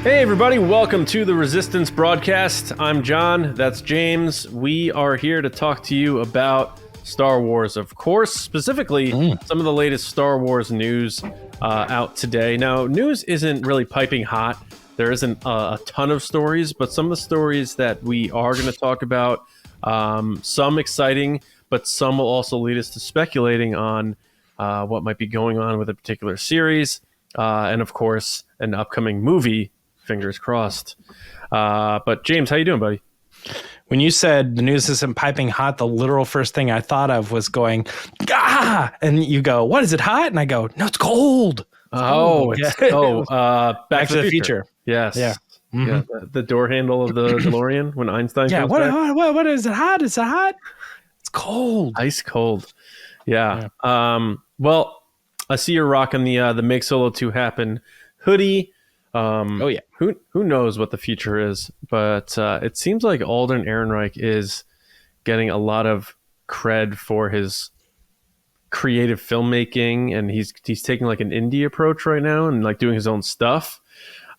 Hey everybody, welcome to the Resistance broadcast. I'm John, that's James. We are here to talk to you about Star Wars, of course, specifically some of the latest Star Wars news out today. Now, news isn't really piping hot. There isn't a ton of stories, but some of the stories that we are going to talk about, some exciting, but some will also lead us to speculating on what might be going on with a particular series, and of course, an upcoming movie. Fingers crossed. But James, how you doing, buddy? When you said the news isn't piping hot, the literal first thing I thought of was going, ah! And you go, what, is it hot? And I go, no, it's cold. Back to the Future. Yes. Yeah. Mm-hmm. Yeah. The door handle of the DeLorean when Einstein comes back. What is it hot? Is it hot? It's cold. Ice cold. Yeah. Well, I see you're rocking the Make Solo 2 Happen hoodie. Who knows what the future is, but it seems like Alden Ehrenreich is getting a lot of cred for his creative filmmaking, and he's taking like an indie approach right now and like doing his own stuff,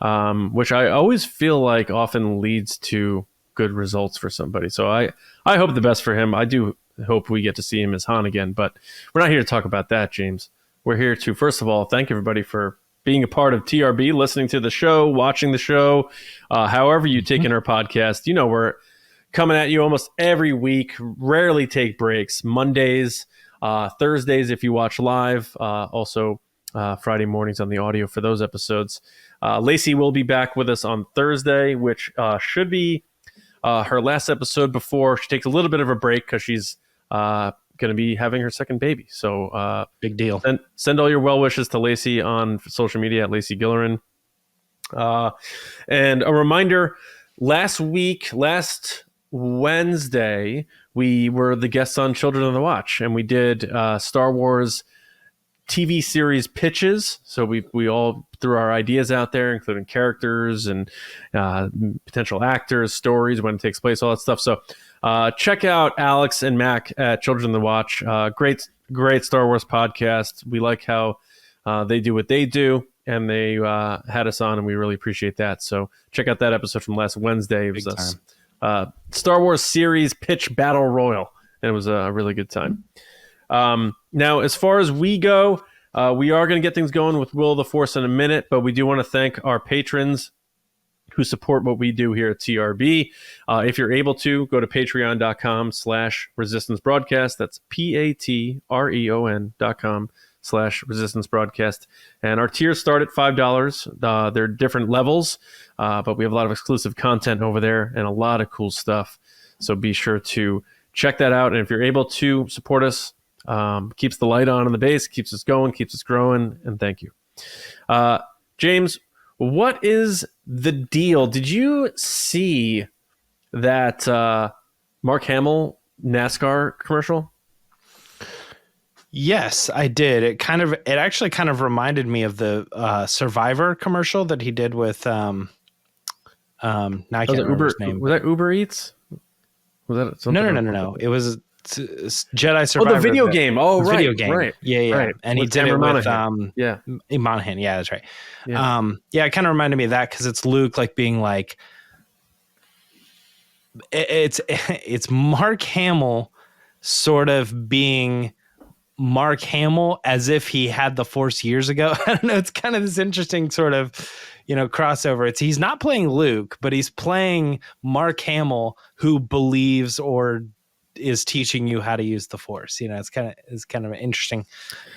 which I always feel like often leads to good results for somebody. So I hope the best for him. I do hope we get to see him as Han again, but we're not here to talk about that, James. We're here to, first of all, thank everybody for being a part of TRB, listening to the show, watching the show, however you take in our podcast. You know, we're coming at you almost every week, rarely take breaks. Mondays, Thursdays if you watch live, also Friday mornings on the audio for those episodes. Lacey will be back with us on Thursday, which should be her last episode before she takes a little bit of a break because she's going to be having her second baby. So big deal. Send all your well wishes to Lacey on social media at Lacey Gilleran. And a reminder, last Wednesday, we were the guests on Children of the Watch, and we did Star Wars TV series pitches. So we all threw our ideas out there, including characters and potential actors, stories, when it takes place, all that stuff. So check out Alex and Mac at Children of the Watch. Great Star Wars podcast. We like how they do what they do, and they had us on, and we really appreciate that. So check out that episode from last Wednesday. It was a Star Wars series pitch battle royal, and it was a really good time. Now, as far as we go, we are going to get things going with Will of the Force in a minute, but we do want to thank our patrons who support what we do here at TRB. If you're able to, go to patreon.com/resistance broadcast. That's patreon.com/resistance broadcast. And our tiers start at $5. They're different levels, but we have a lot of exclusive content over there and a lot of cool stuff. So be sure to check that out. And if you're able to support us, keeps the light on in the base, keeps us going, keeps us growing, and thank you. James, what is the deal? Did you see that Mark Hamill NASCAR commercial? Yes, I did. It actually kind of reminded me of the Survivor commercial that he did with I can't remember his name. Was that Uber Eats? Was that something? No. It was Jedi Survivor. Oh, the video game. Oh, right. Video game. Right. Yeah. Right. And he did it with Monahan. Yeah, that's right. Yeah. It kind of reminded me of that because it's Luke like being like, it's Mark Hamill sort of being Mark Hamill as if he had the Force years ago. I don't know. It's kind of this interesting sort of, crossover. He's not playing Luke, but he's playing Mark Hamill who believes or is teaching you how to use the Force. It's kind of an interesting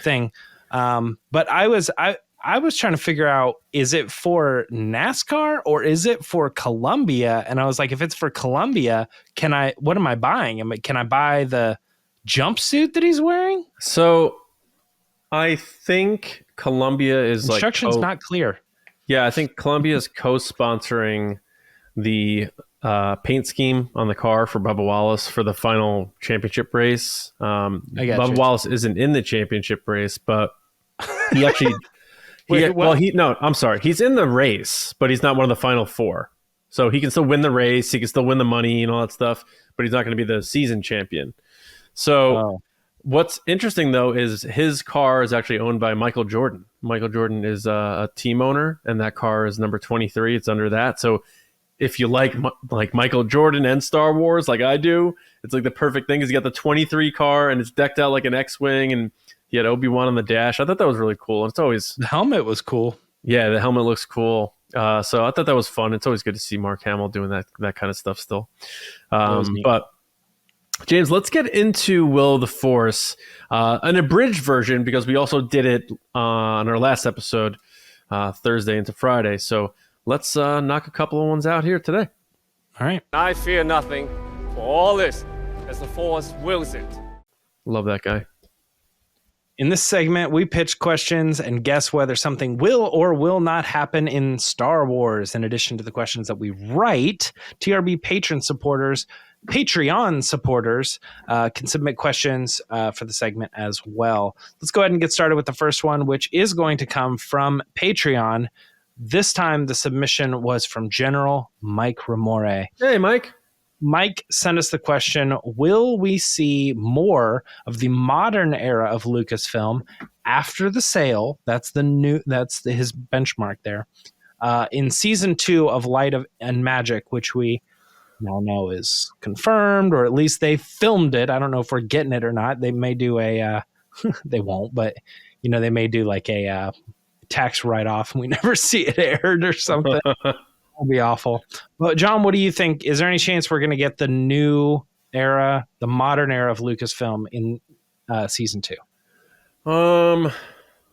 thing. But I was trying to figure out, is it for NASCAR or is it for Columbia? And I was like, if it's for Columbia, what am I buying? Can I buy the jumpsuit that he's wearing? So I think Columbia is instructions not clear. Yeah, I think Columbia is co-sponsoring the paint scheme on the car for Bubba Wallace for the final championship race. Bubba Wallace isn't in the championship race, but he actually I'm sorry. He's in the race, but he's not one of the final four. So he can still win the race, he can still win the money and all that stuff, but he's not going to be the season champion. So What's interesting, though, is his car is actually owned by Michael Jordan. Michael Jordan is a team owner, and that car is number 23. It's under that. So if you like Michael Jordan and Star Wars like I do, it's like the perfect thing because you got the 23 car, and it's decked out like an X-Wing, and he had Obi-Wan on the dash. I thought that was really cool. And it's always... The helmet was cool. Yeah, the helmet looks cool. So I thought that was fun. It's always good to see Mark Hamill doing that kind of stuff still. But James, let's get into Will of the Force, an abridged version, because we also did it on our last episode, Thursday into Friday. So let's knock a couple of ones out here today. All right. I fear nothing, for all this, as the Force wills it. Love that guy. In this segment, we pitch questions and guess whether something will or will not happen in Star Wars. In addition to the questions that we write, TRB Patreon supporters can submit questions for the segment as well. Let's go ahead and get started with the first one, which is going to come from Patreon. This time, the submission was from General Mike Ramore. Hey, Mike. Mike sent us the question, will we see more of the modern era of Lucasfilm after the sale? That's his benchmark there. In season 2 of Light and Magic, which we now know is confirmed, or at least they filmed it. I don't know if we're getting it or not. They may do they won't, but they may do like a tax write-off and we never see it aired or something. It'll be awful. But John, what do you think? Is there any chance we're going to get the new era, the modern era of Lucasfilm in season 2?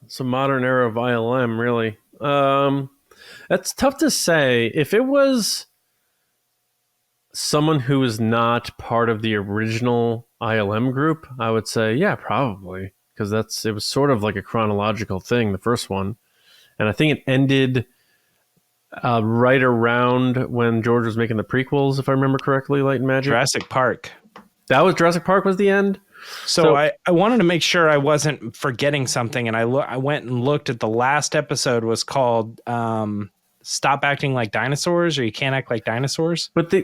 It's a modern era of ILM, really. That's tough to say. If it was someone who is not part of the original ILM group, I would say, yeah, probably, because it was sort of like a chronological thing, the first one, and I think it ended right around when George was making the prequels, if I remember correctly, Light and Magic. Jurassic Park. That was Jurassic Park was the end? So I wanted to make sure I wasn't forgetting something, and I went and looked at the last episode was called Stop Acting Like Dinosaurs, or You Can't Act Like Dinosaurs. But they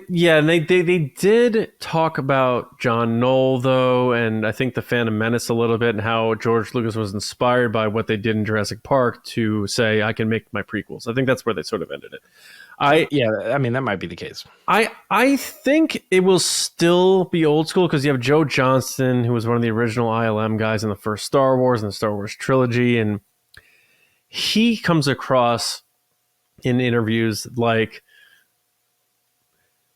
did talk about John Knoll, though, and I think the Phantom Menace a little bit, and how George Lucas was inspired by what they did in Jurassic Park to say, I can make my prequels. I think that's where they sort of ended it. That might be the case. I think it will still be old school because you have Joe Johnston, who was one of the original ILM guys in the first Star Wars and the Star Wars trilogy, and he comes across in interviews like,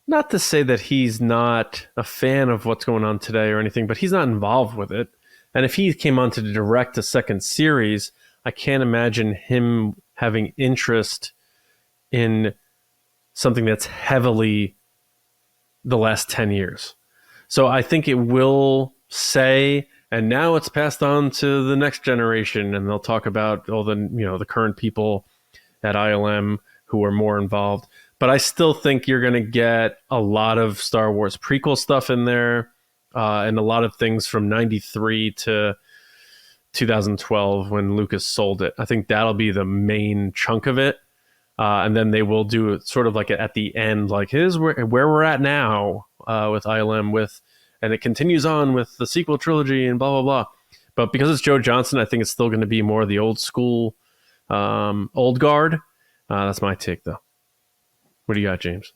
not to say that he's not a fan of what's going on today or anything, but he's not involved with it. And if he came on to direct a second series, I can't imagine him having interest in something that's heavily the last 10 years. So I think it will say, and now it's passed on to the next generation, and they'll talk about all the current people at ILM who are more involved. But I still think you're going to get a lot of Star Wars prequel stuff in there, and a lot of things from 93 to 2012 when Lucas sold it. I think that'll be the main chunk of it. And then they will do it sort of like at the end, like here's where we're at now with ILM, and it continues on with the sequel trilogy and blah, blah, blah. But because it's Joe Johnston, I think it's still going to be more of the old school, old guard. That's my take, though. What do you got, James?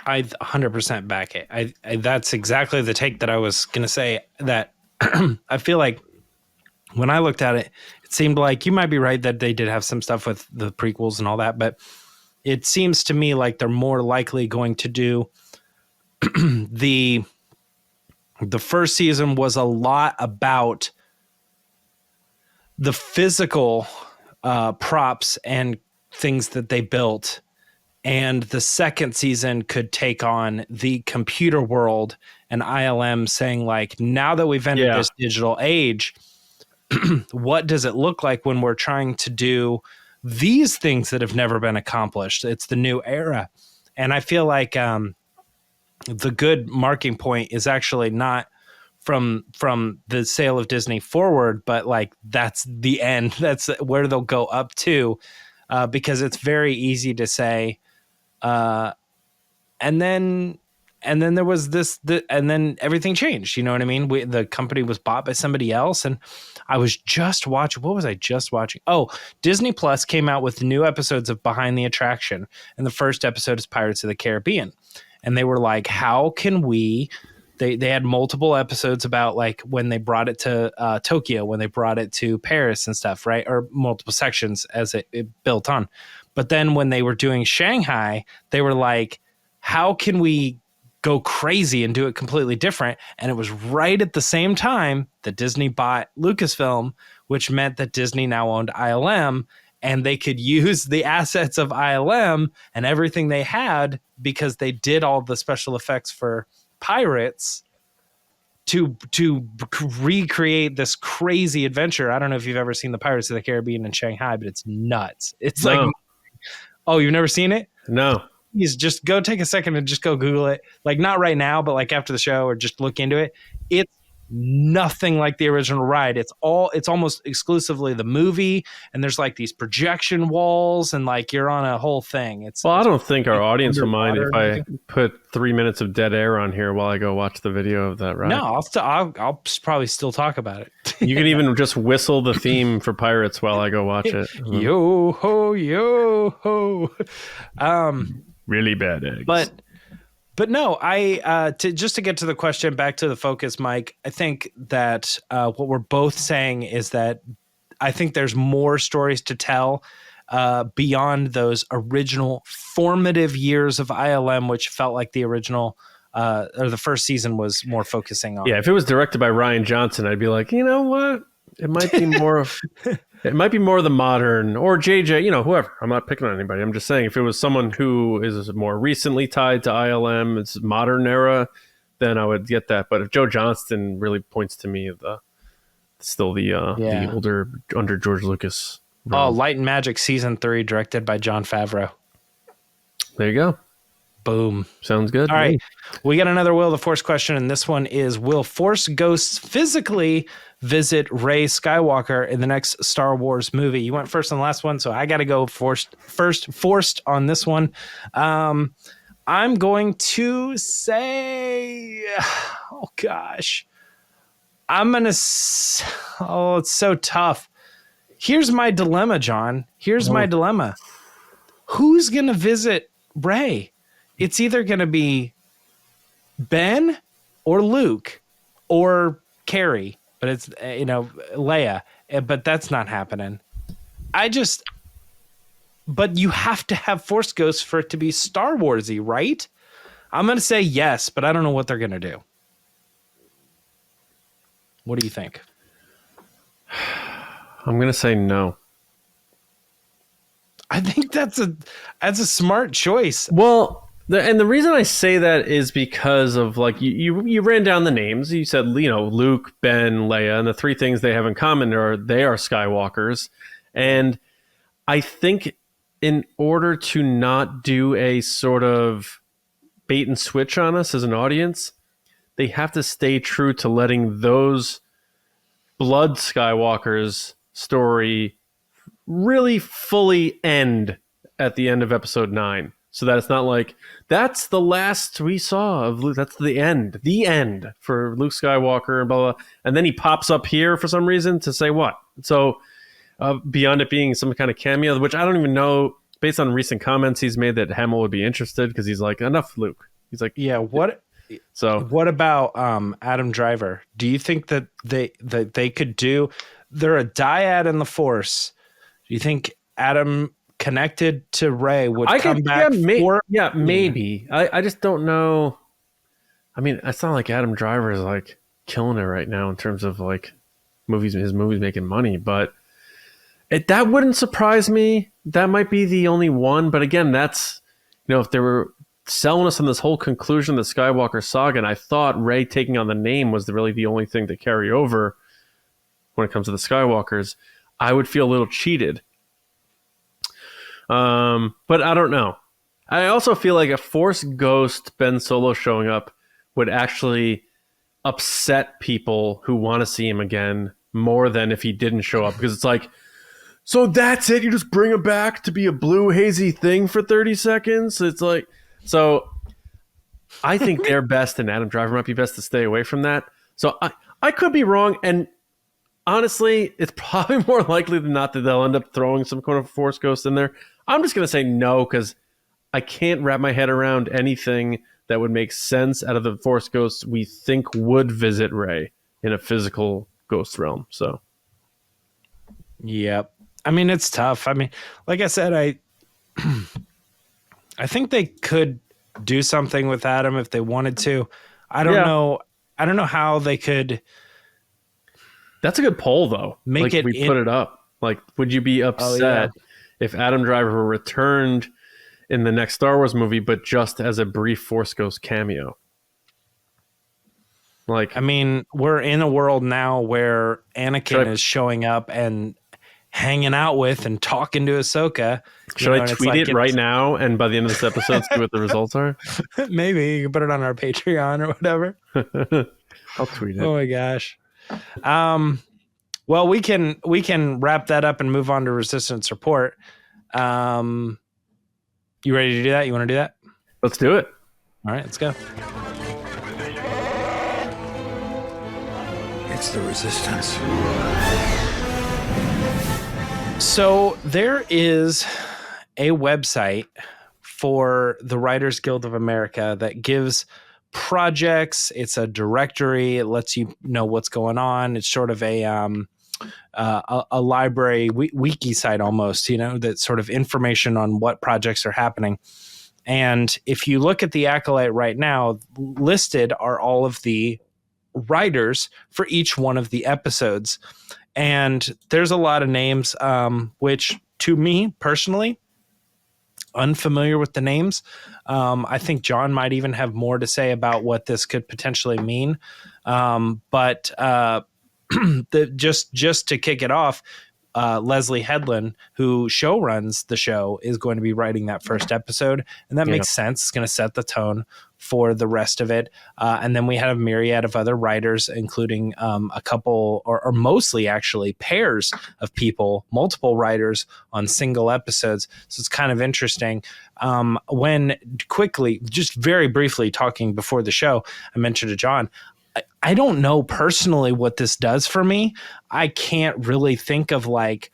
I 100% back it. I that's exactly the take that I was going to say, that I feel like when I looked at it, it seemed like you might be right that they did have some stuff with the prequels and all that, but it seems to me like they're more likely going to do the first season was a lot about the physical props and things that they built, and the second season could take on the computer world and ILM saying, like, now that we've entered this digital age, what does it look like when we're trying to do these things that have never been accomplished? It's the new era. And I feel like the good marking point is actually not from the sale of Disney forward, but like that's the end. That's where they'll go up to, because it's very easy to say, and then and then there was and then everything changed. You know what I mean? The company was bought by somebody else, and I was just watching. What was I just watching? Oh, DisneyPlus came out with new episodes of Behind the Attraction, and the first episode is Pirates of the Caribbean, and they were like, "How can we?" They had multiple episodes about like when they brought it to Tokyo, when they brought it to Paris and stuff, right? Or multiple sections as it built on. But then when they were doing Shanghai, they were like, "How can we go crazy and do it completely different?" And it was right at the same time that Disney bought Lucasfilm, which meant that Disney now owned ILM, and they could use the assets of ILM and everything they had because they did all the special effects for Pirates to recreate this crazy adventure. I don't know if you've ever seen the Pirates of the Caribbean in Shanghai, but it's nuts. It's like, oh, you've never seen it? No. Please just go take a second and just go Google it. Like not right now, but like after the show, or just look into it. It's nothing like the original ride. It's almost exclusively the movie, and there's like these projection walls, and like you're on a whole thing. I don't think our audience will mind if I put 3 minutes of dead air on here while I go watch the video of that ride. No, I'll probably still talk about it. You can even just whistle the theme for Pirates while I go watch it. Yo ho, yo ho. Really bad eggs. But no, just to get to the question, back to the focus, Mike, I think that what we're both saying is that I think there's more stories to tell beyond those original formative years of ILM, which felt like the original or the first season was more focusing on. Yeah, if it was directed by Rian Johnson, I'd be like, you know what? It might be more of the modern, or JJ, whoever. I'm not picking on anybody. I'm just saying if it was someone who is more recently tied to ILM, it's modern era, then I would get that. But if Joe Johnston really points to me, the older under George Lucas. Realm. Oh, Light and Magic season 3, directed by Jon Favreau. There you go. Boom. Sounds good. All right. We got another Will of the Force question, and this one is, will Force ghosts physically visit Rey Skywalker in the next Star Wars movie? You went first on the last one, so I got to go forced on this one. I'm going to say, oh gosh, it's so tough. Here's my dilemma, John. My dilemma. Who's going to visit Rey? It's either going to be Ben or Luke or Carrie, but it's, Leia, but that's not happening. But you have to have Force Ghosts for it to be Star Warsy, right? I'm going to say yes, but I don't know what they're going to do. What do you think? I'm going to say no. I think that's a smart choice. Well, the reason I say that is because of, like, you ran down the names. You said, Luke, Ben, Leia, and the three things they have in common are they are Skywalkers. And I think in order to not do a sort of bait and switch on us as an audience, they have to stay true to letting those blood Skywalkers story really fully end at the end of episode 9. So that it's not like, that's the last we saw of Luke. That's the end for Luke Skywalker and blah, blah. And then he pops up here for some reason to say what? So beyond it being some kind of cameo, which I don't even know, based on recent comments he's made, that Hamill would be interested because he's like, enough Luke. He's like, yeah, what? So what about Adam Driver? Do you think that they could do, they're a dyad in the Force. Do you think Adam connected to Rey would come back? Maybe. I just don't know. I mean, it's not like Adam Driver is like killing it right now in terms of like his movies making money, but that wouldn't surprise me. That might be the only one. But again, that's, if they were selling us on this whole conclusion of the Skywalker saga, and I thought Rey taking on the name was really the only thing to carry over when it comes to the Skywalkers, I would feel a little cheated. But I don't know. I also feel like a Force ghost Ben Solo showing up would actually upset people who want to see him again more than if he didn't show up, because it's like, so that's it? You just bring him back to be a blue hazy thing for 30 seconds? It's like, so I think they're best, and Adam Driver might be best to stay away from that. So I could be wrong, and honestly, it's probably more likely than not that they'll end up throwing some kind of Force Ghost in there. I'm just going to say no, because I can't wrap my head around anything that would make sense out of the Force Ghosts we think would visit Rey in a physical ghost realm. So, yep. I mean, it's tough. I mean, like I said, I think they could do something with Adam if they wanted to. I don't know. I don't know how they could. That's a good poll, though. Make like, we put it up. Like, would you be upset if Adam Driver returned in the next Star Wars movie, but just as a brief Force Ghost cameo? Like, I mean, we're in a world now where Anakin is showing up and hanging out with and talking to Ahsoka. Should I tweet it right now? And by the end of this episode, see what the results are? Maybe you can put it on our Patreon or whatever. I'll tweet it. Oh my gosh. Well, we can wrap that up and move on to Resistance Report. You ready to do that? You want to do that? Let's do it. All right, let's go. It's the Resistance. So there is a website for the Writers Guild of America that gives projects. It's a directory. It lets you know what's going on. It's sort of a library wiki site almost, that's sort of information on what projects are happening. And if you look at the Acolyte right now, listed are all of the writers for each one of the episodes. And there's a lot of names, which to me personally, unfamiliar with the names. I think John might even have more to say about what this could potentially mean. But just to kick it off, Leslie Headland, who showruns the show, is going to be writing that first episode, and that makes sense. It's going to set the tone for the rest of it. And then we had a myriad of other writers, including a couple, or mostly actually pairs of people, multiple writers on single episodes. So it's kind of interesting. When quickly, just very briefly talking before the show, I mentioned to John, I don't know personally what this does for me. I can't really think of that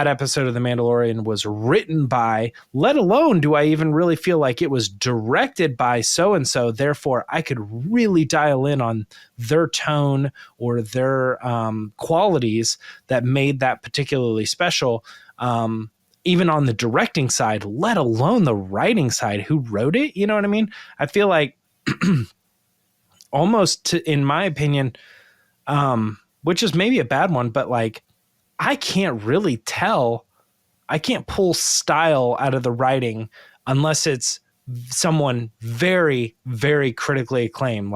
episode of The Mandalorian was written by, let alone do I even really feel like it was directed by so-and-so. Therefore, I could really dial in on their tone or their qualities that made that particularly special. Even on the directing side, let alone the writing side, who wrote it. You know what I mean? I feel like almost in my opinion, which is maybe a bad one, but I can't really tell. I can't pull style out of the writing unless it's someone very, very critically acclaimed,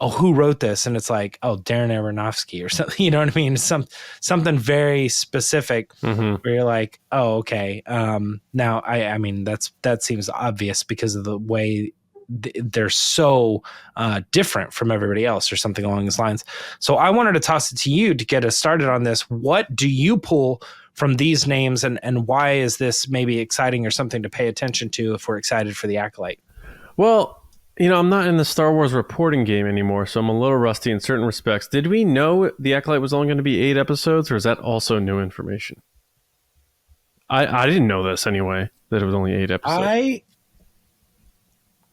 who wrote this? And it's Darren Aronofsky or something, you know what I mean? Something very specific where you're like, oh, okay. Now I mean, that seems obvious because of the way they're so different from everybody else or something along those lines. So I wanted to toss it to you to get us started on this. What do you pull from these names, and why is this maybe exciting or something to pay attention to if we're excited for the Acolyte? Well, I'm not in the Star Wars reporting game anymore, so I'm a little rusty in certain respects. Did we know the Acolyte was only going to be 8 episodes, or is that also new information? I didn't know this anyway, that it was only 8 episodes.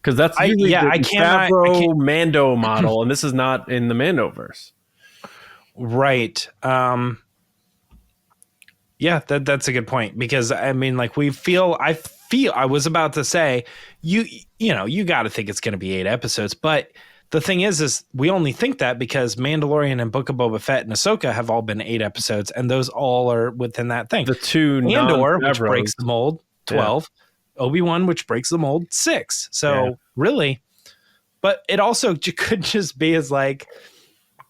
Because that's usually the Favreau Mando model, and this is not in the Mandoverse. Right. Yeah, that's a good point. Because, I mean, I was about to say, you got to think it's going to be 8 episodes. But the thing is we only think that because Mandalorian and Book of Boba Fett and Ahsoka have all been 8 episodes, and those all are within that thing. The 2 Andor, which breaks the mold, 12. Yeah. Obi-Wan, which breaks the mold, 6. So really, but it also could just be as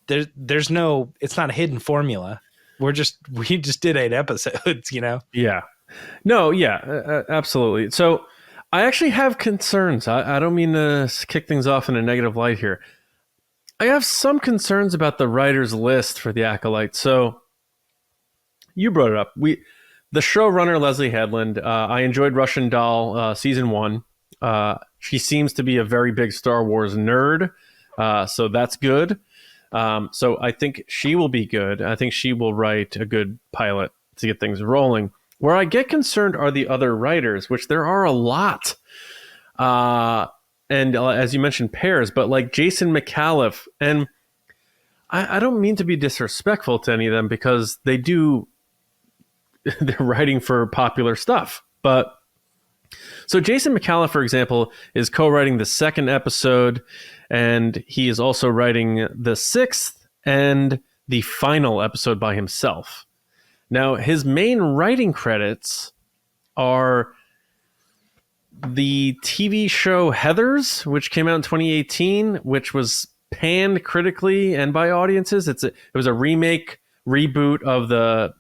there's no, it's not a hidden formula. We just did 8 episodes, Yeah. No, yeah, absolutely. So I actually have concerns. I don't mean to kick things off in a negative light here. I have some concerns about the writer's list for the Acolyte. So you brought it up. The showrunner, Leslie Headland, I enjoyed Russian Doll season 1. She seems to be a very big Star Wars nerd, so that's good. So I think she will be good. I think she will write a good pilot to get things rolling. Where I get concerned are the other writers, which there are a lot. And as you mentioned, pairs, but like Jason McAuliffe, and I don't mean to be disrespectful to any of them because they're writing for popular stuff. But so Jason McAuliffe, for example, is co-writing the 2nd episode, and he is also writing the 6th and the final episode by himself. Now, his main writing credits are the TV show Heathers, which came out in 2018, which was panned critically and by audiences. It was a reboot of the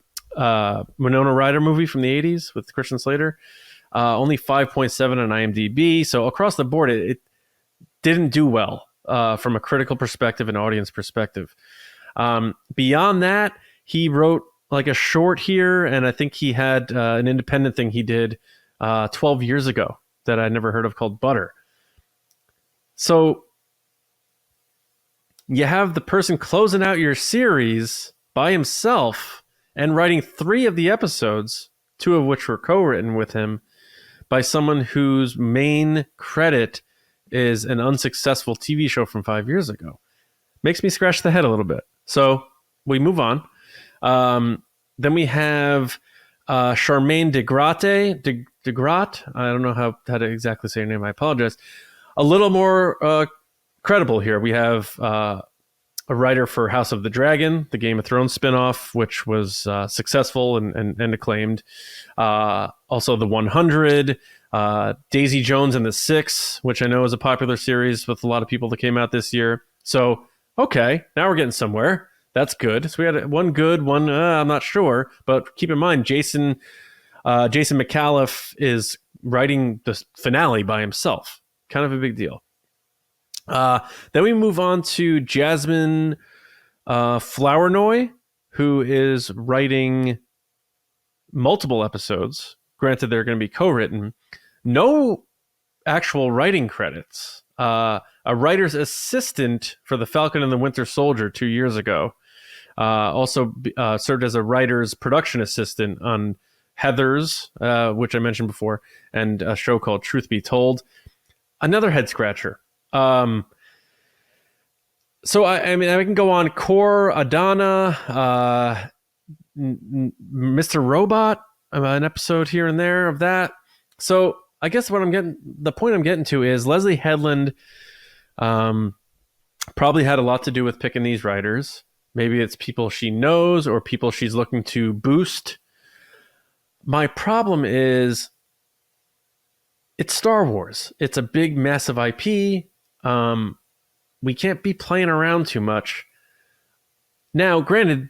Winona Ryder movie from the 80s with Christian Slater. Only 5.7 on IMDb. So across the board, it didn't do well from a critical perspective and audience perspective. Beyond that, he wrote like a short here, and I think he had an independent thing he did 12 years ago that I never heard of called Butter. So you have the person closing out your series by himself and writing 3 of the episodes, 2 of which were co-written with him, by someone whose main credit is an unsuccessful TV show from 5 years ago. Makes me scratch the head a little bit. So we move on. Then we have Charmaine DeGrotte. I don't know how to exactly say her name. I apologize. A little more credible here. We have a writer for House of the Dragon, the Game of Thrones spinoff, which was successful and acclaimed. Also, The 100, Daisy Jones and the Six, which I know is a popular series with a lot of people that came out this year. So, okay, now we're getting somewhere. That's good. So we had one good, one I'm not sure. But keep in mind, Jason McAuliffe is writing the finale by himself. Kind of a big deal. Then we move on to Jasmine Flournoy, who is writing multiple episodes. Granted, they're going to be co-written. No actual writing credits. A writer's assistant for The Falcon and the Winter Soldier 2 years ago. Also served as a writer's production assistant on Heathers, which I mentioned before, and a show called Truth Be Told. Another head scratcher. So I mean, I can go on. Core Adana, Mr. Robot, an episode here and there of that. So I guess the point I'm getting to is Leslie Headland probably had a lot to do with picking these writers. Maybe it's people she knows or people she's looking to boost. My problem is it's Star Wars. It's a big, massive IP. We can't be playing around too much. Now, granted,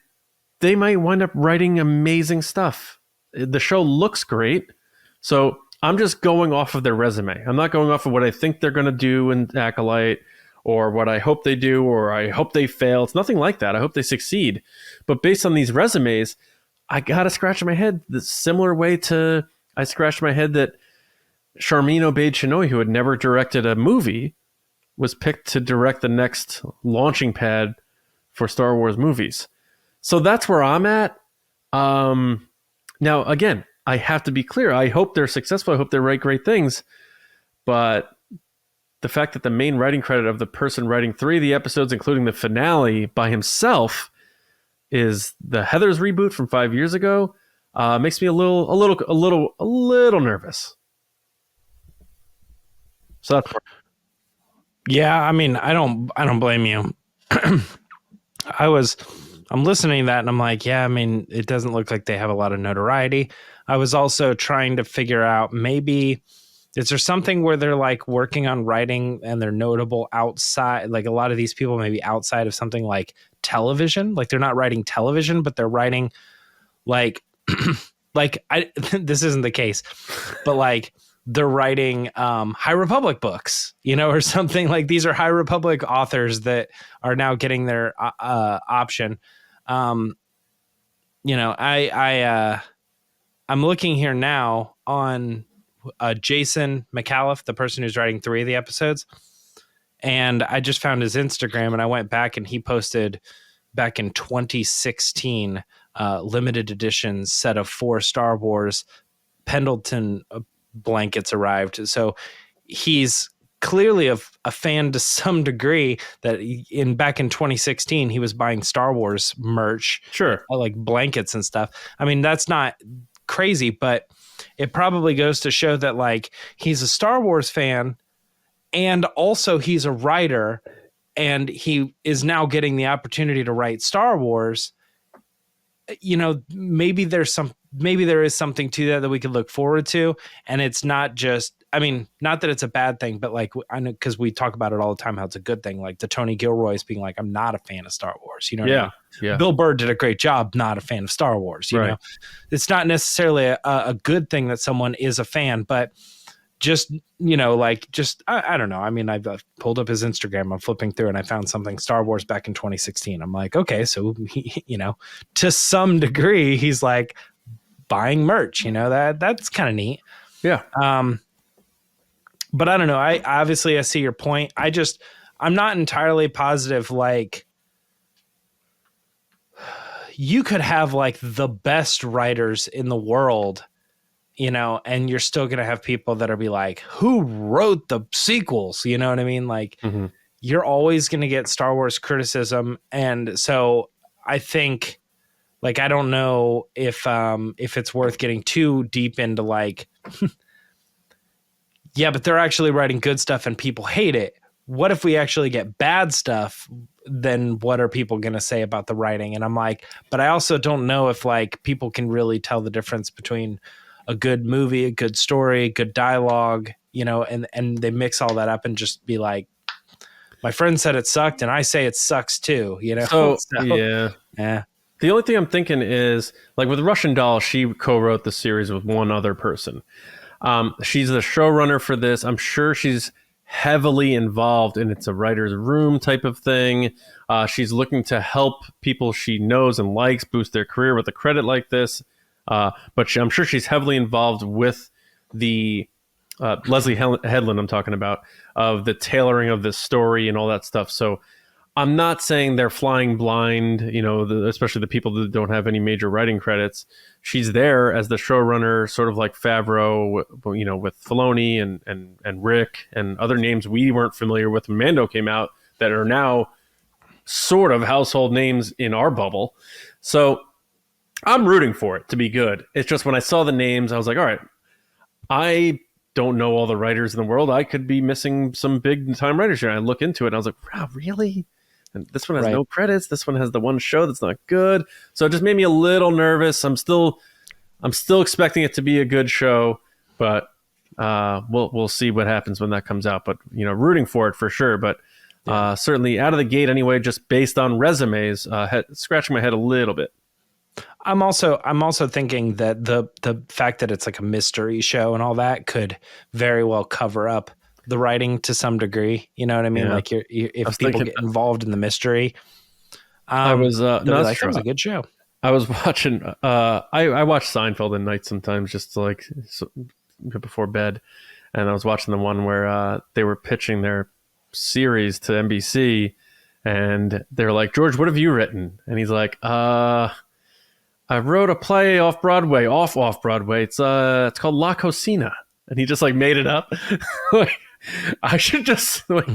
they might wind up writing amazing stuff. The show looks great. So I'm just going off of their resume. I'm not going off of what I think they're going to do in Acolyte or what I hope they do or I hope they fail. It's nothing like that. I hope they succeed. But based on these resumes, I got to scratch my head the similar way to I scratched my head that Sharmeen Obaid-Chinoy, who had never directed a movie, was picked to direct the next launching pad for Star Wars movies. So that's where I'm at. Now, again, I have to be clear. I hope they're successful. I hope they write great things. But the fact that the main writing credit of the person writing 3 of the episodes, including the finale, by himself is the Heathers reboot from 5 years ago, makes me a little nervous. So that's yeah, I mean, I don't blame you. I'm listening to that and I'm like, yeah, I mean, it doesn't look like they have a lot of notoriety. I was also trying to figure out maybe is there something where they're like working on writing and they're notable outside, like a lot of these people maybe outside of something like television, like they're not writing television, but they're writing like this isn't the case, but like they're writing High Republic books, or something. Like these are High Republic authors that are now getting their option. I'm looking here now on Jason McAuliffe, the person who's writing 3 of the episodes. And I just found his Instagram, and I went back, and he posted back in 2016 limited edition set of 4 Star Wars Pendleton blankets arrived. So he's clearly a fan to some degree, that back in 2016 he was buying Star Wars merch, sure, like blankets and stuff. I mean, that's not crazy, but it probably goes to show that like he's a Star Wars fan, and also he's a writer, and he is now getting the opportunity to write Star Wars. You know, maybe there is something to that we could look forward to. And it's not just, I mean, not that it's a bad thing, but like, I know, because we talk about it all the time, how it's a good thing. Like the Tony Gilroy's being like, I'm not a fan of Star Wars. You know what I mean? Yeah. Bill Burr did a great job, not a fan of Star Wars. You know, it's not necessarily a good thing that someone is a fan, but just, you know, like just, I don't know. I mean, I've pulled up his Instagram, I'm flipping through, and I found something Star Wars back in 2016. I'm like, okay, so he, you know, to some degree, he's like buying merch, you know, that's kind of neat. Yeah. But I don't know. I see your point. I'm not entirely positive. Like, you could have like the best writers in the world, you know, and you're still going to have people that are be like, who wrote the sequels? You know what I mean? Like, you're always going to get Star Wars criticism. And so I think, like, I don't know if it's worth getting too deep into like, yeah, but they're actually writing good stuff and people hate it. What if we actually get bad stuff? Then what are people going to say about the writing? And I'm like, but I also don't know if like people can really tell the difference between a good movie, a good story, good dialogue, you know, and they mix all that up and just be like, my friend said it sucked and I say it sucks too, you know? So. Yeah. The only thing I'm thinking is, like with Russian Doll, she co-wrote the series with one other person. She's the showrunner for this. I'm sure she's heavily involved, and it's a writer's room type of thing. She's looking to help people she knows and likes boost their career with a credit like this. But I'm sure she's heavily involved with the Leslie Headland I'm talking about, of the tailoring of this story and all that stuff. So I'm not saying they're flying blind, you know, especially the people that don't have any major writing credits. She's there as the showrunner, sort of like Favreau, you know, with Filoni and Rick and other names we weren't familiar with when Mando came out that are now sort of household names in our bubble. So I'm rooting for it to be good. It's just when I saw the names, I was like, all right, I don't know all the writers in the world. I could be missing some big time writers here. I look into it and I was like, wow, really? And this one has no credits. This one has the one show that's not good. So it just made me a little nervous. I'm still expecting it to be a good show, but we'll see what happens when that comes out. But you know, rooting for it for sure. But certainly out of the gate anyway, just based on resumes, scratching my head a little bit. I'm also thinking that the fact that it's like a mystery show and all that could very well cover up the writing to some degray. You know what I mean? Yeah. Like if people get involved in the mystery, I was like, that was a good show. I was watching. I watch Seinfeld at night sometimes, just to like before bed, and I was watching the one where they were pitching their series to NBC, and they're like, George, what have you written? And he's like, I wrote a play off Broadway. It's called La Cocina, and he just like made it up. Like, I should just like,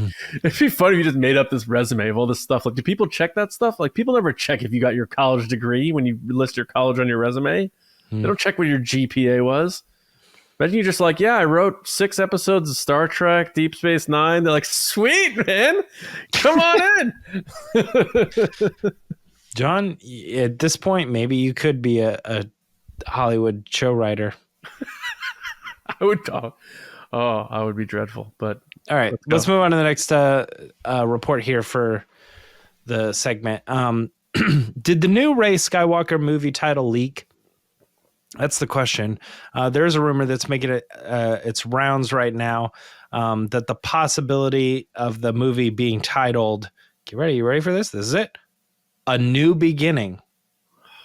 it'd be funny if you just made up this resume of all this stuff. Like, do people check that stuff? Like, people never check if you got your college degree when you list your college on your resume. They don't check what your GPA was. Imagine you just like, yeah, I wrote 6 episodes of Star Trek, Deep Space Nine. They're like, sweet, man, come on in. John, at this point, maybe you could be a Hollywood show writer. I would talk. Oh, I would be dreadful. But all right, let's move on to the next report here for the segment. Did the new Rey Skywalker movie title leak? That's the question. There's a rumor that's making its rounds right now that the possibility of the movie being titled, get ready, you ready for this? This is it. A New Beginning.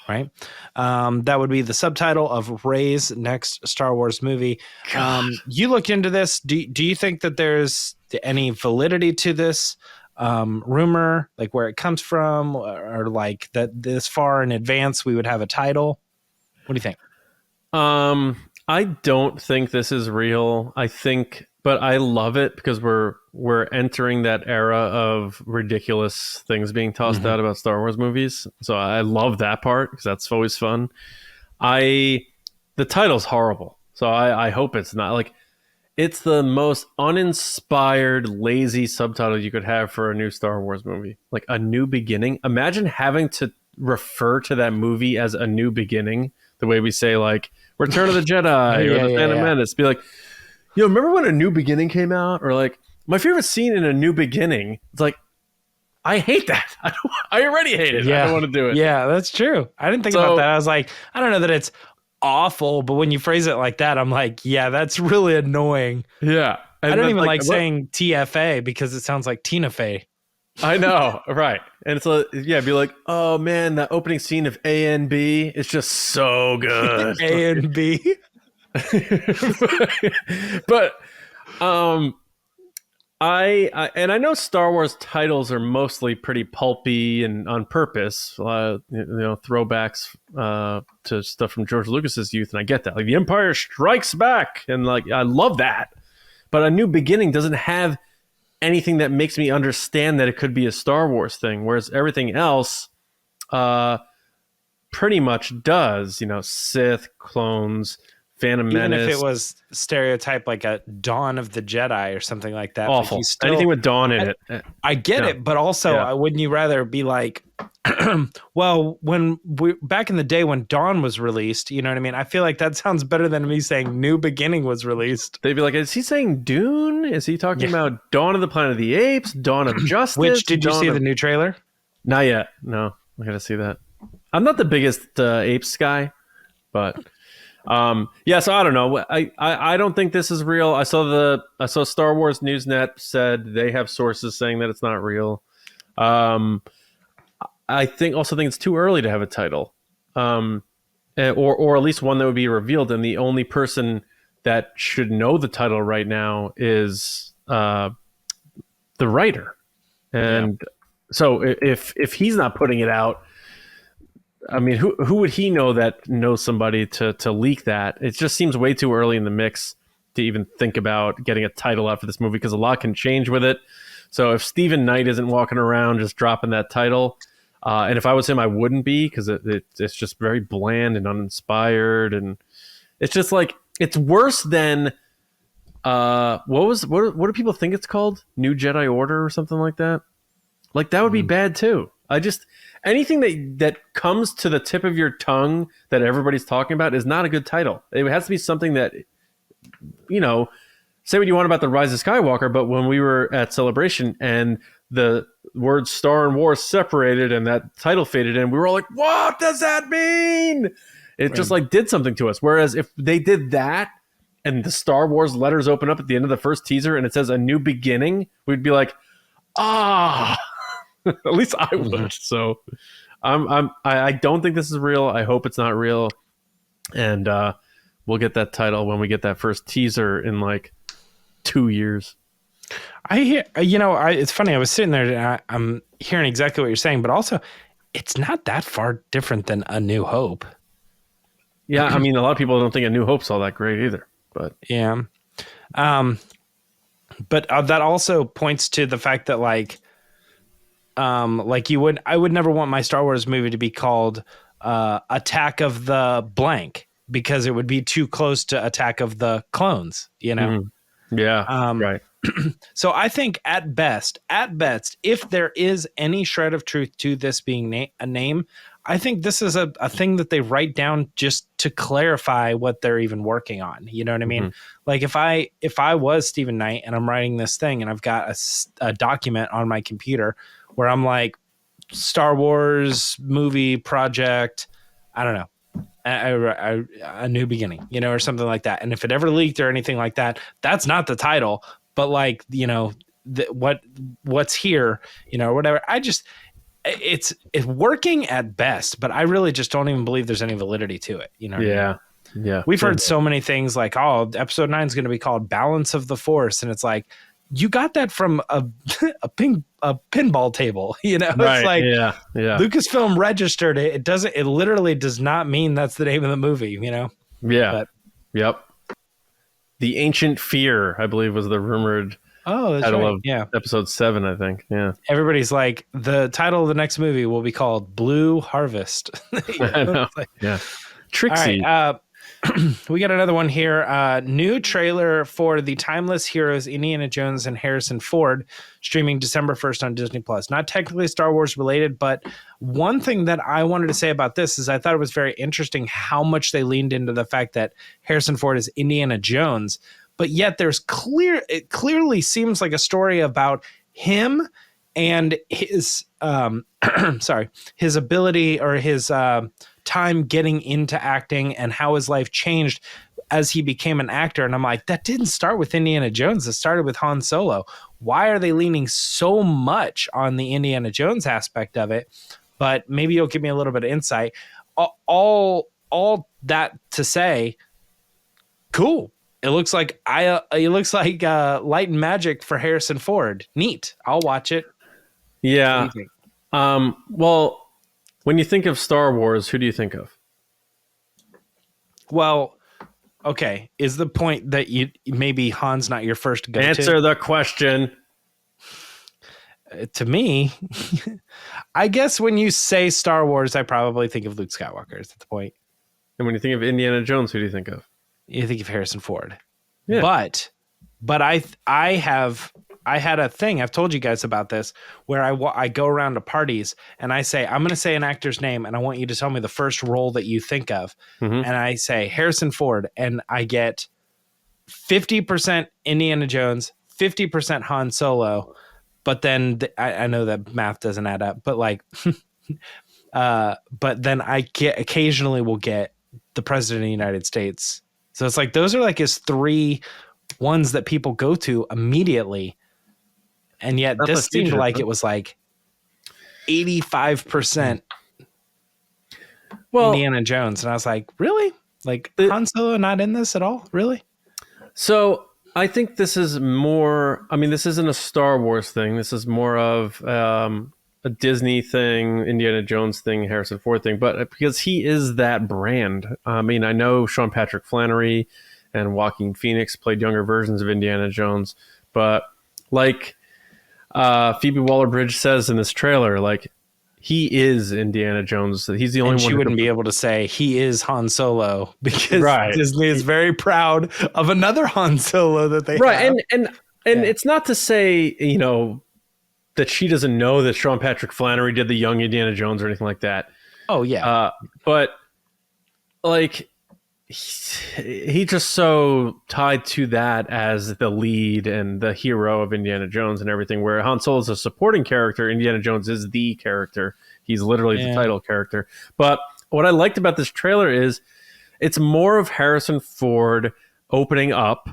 right? That would be the subtitle of Rey's next Star Wars movie. You looked into this. Do you think that there's any validity to this rumor, like where it comes from, or like that this far in advance we would have a title? What do you think? I don't think this is real. But I love it because we're entering that era of ridiculous things being tossed out about Star Wars movies. So I love that part because that's always fun. The title's horrible, so I hope it's not. Like, it's the most uninspired, lazy subtitle you could have for a new Star Wars movie. Like, A New Beginning. Imagine having to refer to that movie as A New Beginning, the way we say, like, Return of the Jedi or The Phantom Menace. Be like, remember when A New Beginning came out? Or like, my favorite scene in A New Beginning, it's like, I hate that. I already hate it. I don't want to do it. Yeah, that's true. I didn't think about that. I was like, I don't know that it's awful, but when you phrase it like that, I'm like, yeah, that's really annoying. Yeah. And I don't even like saying TFA because it sounds like Tina Fey. I know, right. And it's like, be like, oh man, that opening scene of A and B is just so good. A and B. But I know Star Wars titles are mostly pretty pulpy and on purpose, throwbacks to stuff from George Lucas's youth, and I get that. Like, The Empire Strikes Back, and like, I love that. But A New Beginning doesn't have anything that makes me understand that it could be a Star Wars thing, whereas everything else pretty much does. Sith, clones, Phantom Menace. Even if it was stereotype like a Dawn of the Jedi or something like that. Awful. Anything with Dawn in it. I get it, but also wouldn't you rather be like, well, when back in the day when Dawn was released, you know what I mean? I feel like that sounds better than me saying New Beginning was released. They'd be like, is he saying Dune? Is he talking about Dawn of the Planet of the Apes? Dawn of Justice? Which, did you see the new trailer? Not yet. No, I gotta see that. I'm not the biggest Apes guy, but... so I don't know. I don't think this is real. I saw Star Wars Newsnet said they have sources saying that it's not real. I think it's too early to have a title, or at least one that would be revealed. And the only person that should know the title right now is the writer. And so if he's not putting it out, I mean, who would he know that knows somebody to leak that? It just seems way too early in the mix to even think about getting a title out for this movie because a lot can change with it. So if Stephen Knight isn't walking around just dropping that title, and if I was him, I wouldn't be, because it's just very bland and uninspired, and it's just like, it's worse than what do people think it's called? New Jedi Order or something like that? Like, that would be bad too. Anything that comes to the tip of your tongue that everybody's talking about is not a good title. It has to be something that, say what you want about The Rise of Skywalker, but when we were at Celebration and the words Star and War separated and that title faded in, we were all like, what does that mean? It just like did something to us. Whereas if they did that and the Star Wars letters open up at the end of the first teaser and it says A New Beginning, we'd be like, at least I would. So I don't think this is real. I hope it's not real. And we'll get that title when we get that first teaser in like 2 years. I hear, it's funny. I was sitting there and I'm hearing exactly what you're saying, but also it's not that far different than A New Hope. Yeah. I mean, a lot of people don't think A New Hope's all that great either, but yeah. But that also points to the fact that I would never want my Star Wars movie to be called Attack of the Blank, because it would be too close to Attack of the Clones, Yeah, right. So I think at best, if there is any shred of truth to this being a name, I think this is a thing that they write down just to clarify what they're even working on. You know what I mean? Mm-hmm. Like if I was Stephen Knight and I'm writing this thing and I've got a document on my computer where I'm like, Star Wars movie project, I don't know, a New Beginning, or something like that. And if it ever leaked or anything like that, that's not the title, but what's here, or whatever. it's working at best, but I really just don't even believe there's any validity to it. You know? Yeah. We've heard so many things like, oh, episode 9 is going to be called Balance of the Force. And it's like, you got that from a pinball table, you know? Right. It's like, yeah. Lucasfilm registered it. It literally does not mean that's the name of the movie, you know? Yeah. But, yep. The Ancient Fear, I believe, was the rumored title of episode 7, I think. Yeah. Everybody's like, the title of the next movie will be called Blue Harvest. I know. Like, yeah. Trixie. All right, we got another one here. New trailer for the Timeless Heroes, Indiana Jones and Harrison Ford, streaming December 1st on DisneyPlus. Not technically Star Wars related, but one thing that I wanted to say about this is I thought it was very interesting how much they leaned into the fact that Harrison Ford is Indiana Jones, but yet it clearly seems like a story about him and his his ability or his time getting into acting and how his life changed as he became an actor. And I'm like, that didn't start with Indiana Jones. It started with Han Solo. Why are they leaning so much on the Indiana Jones aspect of it? But maybe you'll give me a little bit of insight. All that to say, cool. It looks like light and magic for Harrison Ford. Neat. I'll watch it. Yeah. Well, when you think of Star Wars, who do you think of? Well, okay. Is the point that maybe Han's not your first go-to? Answer the question. To me, I guess when you say Star Wars, I probably think of Luke Skywalker. Is that the point? And when you think of Indiana Jones, who do you think of? You think of Harrison Ford. Yeah. But I had a thing, I've told you guys about this, where I go around to parties and I say, I'm going to say an actor's name and I want you to tell me the first role that you think of. Mm-hmm. And I say Harrison Ford and I get 50% Indiana Jones, 50% Han Solo. But then I know that math doesn't add up, but like, but then occasionally will get the President of the United States. So it's like, those are like his 3 ones that people go to immediately. And yet this seemed like it was like 85% Indiana Jones. And I was like, really? Like Han Solo not in this at all? Really? So I think this is more, I mean, this isn't a Star Wars thing. This is more of a Disney thing, Indiana Jones thing, Harrison Ford thing. But because he is that brand. I mean, I know Sean Patrick Flannery and Joaquin Phoenix played younger versions of Indiana Jones. But like Phoebe Waller-Bridge says in this trailer, like, he is Indiana Jones. He's the only one. She wouldn't be able to say he is Han Solo because Disney is very proud of another Han Solo that they have. And it's not to say, you know, that she doesn't know that Sean Patrick Flannery did the young Indiana Jones or anything like that. Oh yeah. But like he just so tied to that as the lead and the hero of Indiana Jones and everything, where Han Solo is a supporting character. Indiana Jones is the character. He's literally the title character. But what I liked about this trailer is it's more of Harrison Ford opening up,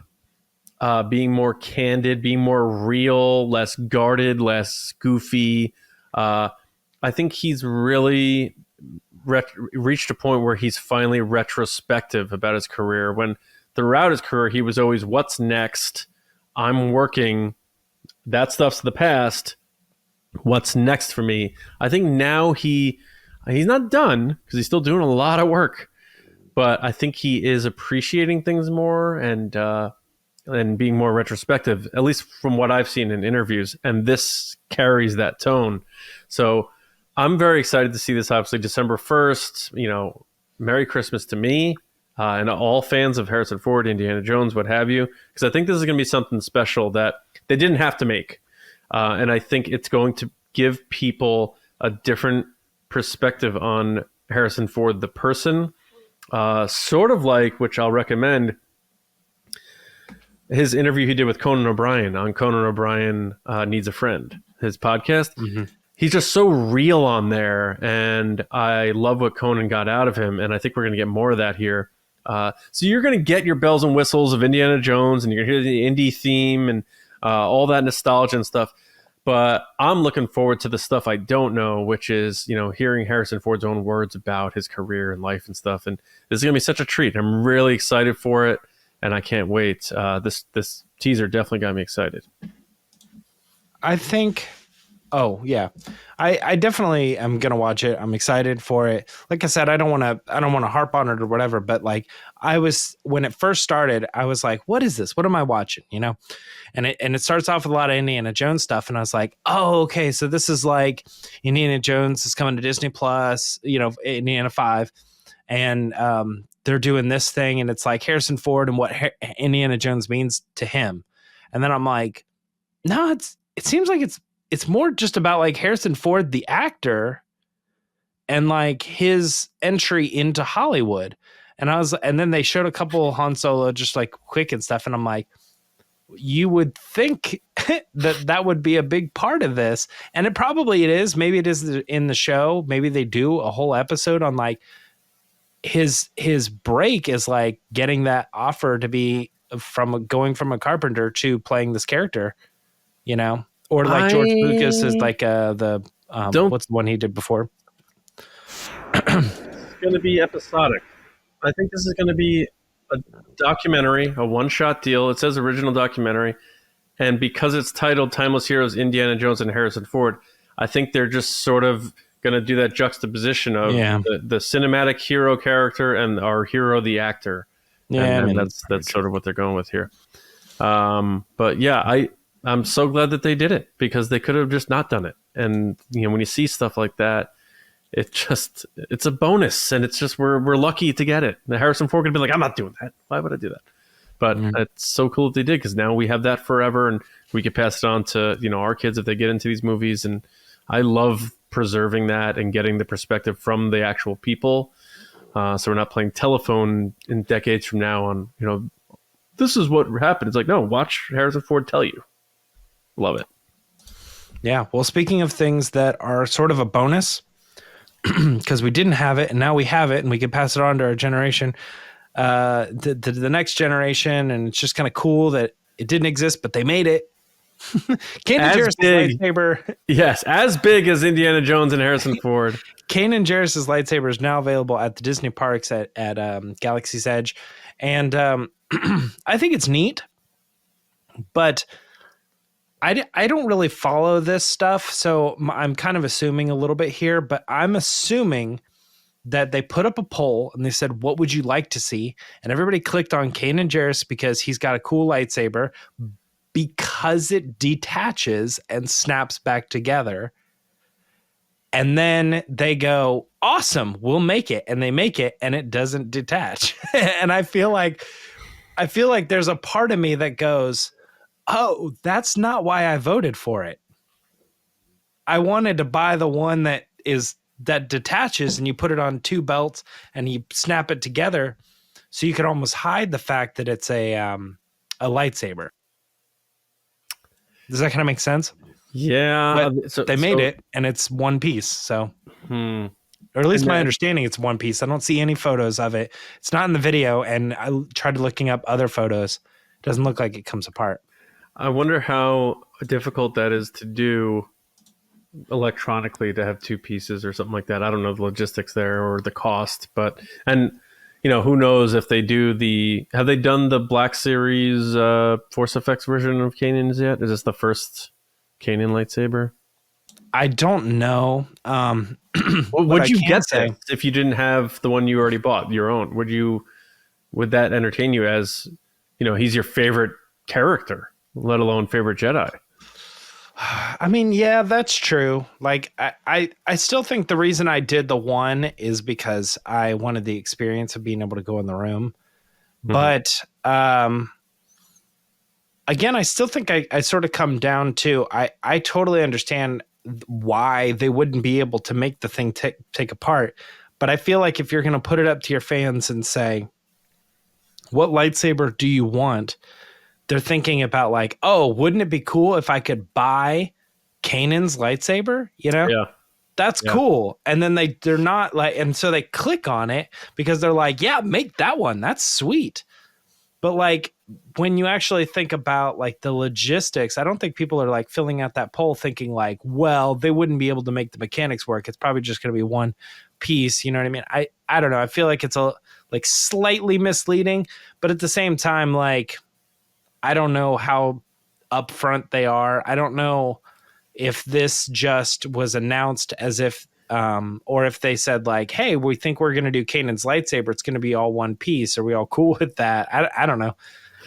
being more candid, being more real, less guarded, less goofy. I think he's really reached a point where he's finally retrospective about his career, when throughout his career he was always, what's next? I'm working. That stuff's the past. What's next for me? I think now he's not done because he's still doing a lot of work, but I think he is appreciating things more and being more retrospective, at least from what I've seen in interviews. And this carries that tone. So I'm very excited to see this. Obviously, December 1st, you know, Merry Christmas to me and all fans of Harrison Ford, Indiana Jones, what have you, because I think this is going to be something special that they didn't have to make. And I think it's going to give people a different perspective on Harrison Ford, the person, sort of like, which I'll recommend, his interview he did with Conan O'Brien on Conan O'Brien Needs a Friend, his podcast. Mm-hmm. He's just so real on there, and I love what Conan got out of him, and I think we're going to get more of that here. So you're going to get your bells and whistles of Indiana Jones, and you're going to hear the indie theme and all that nostalgia and stuff. But I'm looking forward to the stuff I don't know, which is, hearing Harrison Ford's own words about his career and life and stuff. And this is going to be such a treat. I'm really excited for it, and I can't wait. This teaser definitely got me excited. I think... Oh yeah, I definitely am gonna watch it. I'm excited for it. Like I said, I don't want to harp on it or whatever. But like when it first started, I was like, "What is this? What am I watching?" And it starts off with a lot of Indiana Jones stuff, and I was like, "Oh, okay, so this is like Indiana Jones is coming to DisneyPlus, Indiana 5, and they're doing this thing, and it's like Harrison Ford and what Indiana Jones means to him." And then I'm like, "No, it seems like it's more just about like Harrison Ford, the actor, and like his entry into Hollywood." And then they showed a couple Han Solo just like quick and stuff. And I'm like, you would think that would be a big part of this. And it is. Maybe it is in the show. Maybe they do a whole episode on like his break is like getting that offer to be going from a carpenter to playing this character, Or like George Lucas is like what's the one he did before? It's going to be episodic. I think this is going to be a documentary, a one-shot deal. It says original documentary. And because it's titled Timeless Heroes, Indiana Jones and Harrison Ford, I think they're just sort of going to do that juxtaposition of the cinematic hero character and our hero, the actor. Yeah, and that's sort of what they're going with here. But yeah, I'm so glad that they did it, because they could have just not done it. And when you see stuff like that, it's a bonus, and it's just we're lucky to get it. The Harrison Ford could be like, I'm not doing that. Why would I do that? But it's so cool that they did, because now we have that forever, and we could pass it on to our kids if they get into these movies. And I love preserving that and getting the perspective from the actual people, so we're not playing telephone in decades from now on. This is what happened. It's like, no, watch Harrison Ford tell you. Love it. Yeah. Well, speaking of things that are sort of a bonus, because we didn't have it and now we have it and we can pass it on to our generation, the next generation. And it's just kind of cool that it didn't exist, but they made it. Kanan Jarrus' lightsaber. Yes. As big as Indiana Jones and Harrison Ford. Kanan Jarrus' lightsaber is now available at the Disney parks at Galaxy's Edge. And I think it's neat, but I don't really follow this stuff, so I'm kind of assuming a little bit here, but I'm assuming that they put up a poll and they said, what would you like to see? And everybody clicked on Kanan Jarrus because he's got a cool lightsaber, because it detaches and snaps back together. And then they go, awesome, we'll make it. And they make it and it doesn't detach. And I feel like there's a part of me that goes, oh, that's not why I voted for it. I wanted to buy the one that detaches and you put it on two belts and you snap it together, so you could almost hide the fact that it's a lightsaber. Does that kind of make sense? Yeah. They made it and it's one piece. So, or at least my understanding, it's one piece. I don't see any photos of it. It's not in the video. And I tried looking up other photos. It doesn't look like it comes apart. I wonder how difficult that is to do electronically, to have two pieces or something like that. I don't know the logistics there or the cost, and who knows if they do have they done the Black Series Force Effects version of Kanan's yet? Is this the first Kanan lightsaber? I don't know. Would you get that if you didn't have the one you already bought, your own? Would that entertain you as, he's your favorite character, let alone favorite Jedi? I mean, yeah, that's true. Like, I still think the reason I did the one is because I wanted the experience of being able to go in the room. Mm-hmm. But again, I still think I sort of come down to, I totally understand why they wouldn't be able to make the thing take apart. But I feel like if you're going to put it up to your fans and say, what lightsaber do you want? They're thinking about like, oh, wouldn't it be cool if I could buy Kanan's lightsaber? Yeah, that's cool. And then they're not like, and so they click on it because they're like, yeah, make that one. That's sweet. But like, when you actually think about like the logistics, I don't think people are like filling out that poll thinking like, well, they wouldn't be able to make the mechanics work. It's probably just going to be one piece. You know what I mean? I don't know. I feel like it's a like slightly misleading, but at the same time, like, I don't know how upfront they are. I don't know if this just was announced as if, or if they said like, hey, we think we're going to do Kanan's lightsaber. It's going to be all one piece. Are we all cool with that? I don't know.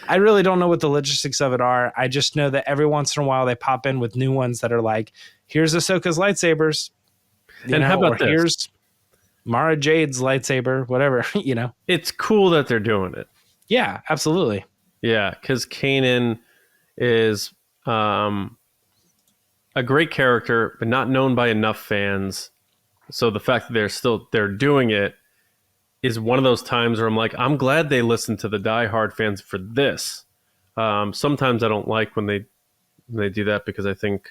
I really don't know what the logistics of it are. I just know that every once in a while they pop in with new ones that are like, here's Ahsoka's lightsabers. And how about this? Here's Mara Jade's lightsaber, whatever, you know. It's cool that they're doing it. Yeah, absolutely. Yeah, because Kanan is a great character, but not known by enough fans. So the fact that they're doing it is one of those times where I'm like, I'm glad they listened to the diehard fans for this. Sometimes I don't like when they do that because I think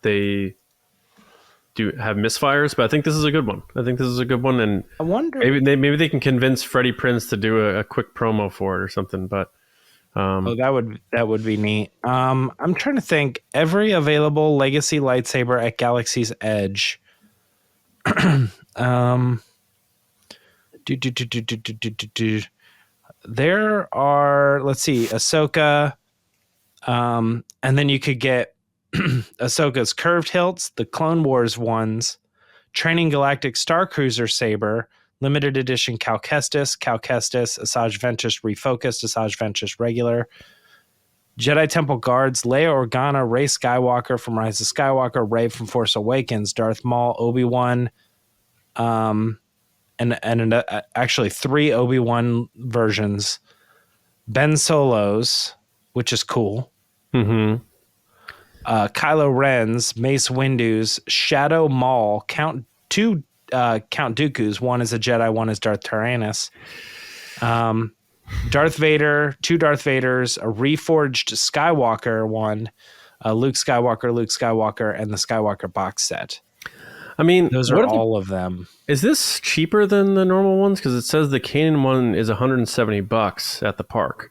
they do have misfires, but I think this is a good one. And I wonder maybe they can convince Freddie Prinze to do a quick promo for it or something. But that would be neat. I'm trying to think. Every available legacy lightsaber at Galaxy's Edge. There are, let's see, Ahsoka, and then you could get Ahsoka's curved hilts, the Clone Wars ones, Training Galactic Star Cruiser saber, limited edition Cal Kestis, Asajj Ventress refocused, Asajj Ventress regular, Jedi Temple Guards, Leia Organa, Rey Skywalker from Rise of Skywalker, Rey from Force Awakens, Darth Maul, Obi-Wan, and actually 3 Obi-Wan versions, Ben Solo's, which is cool. Mm-hmm. Kylo Ren's, Mace Windu's, Shadow Maul, Count Dooku's. One is a Jedi, one is Darth Tyrannus. Darth Vader, 2 Darth Vaders, a reforged Skywalker one, Luke Skywalker, and the Skywalker box set. I mean, those are all of them. Is this cheaper than the normal ones? Because it says the Kanan one is $170 at the park.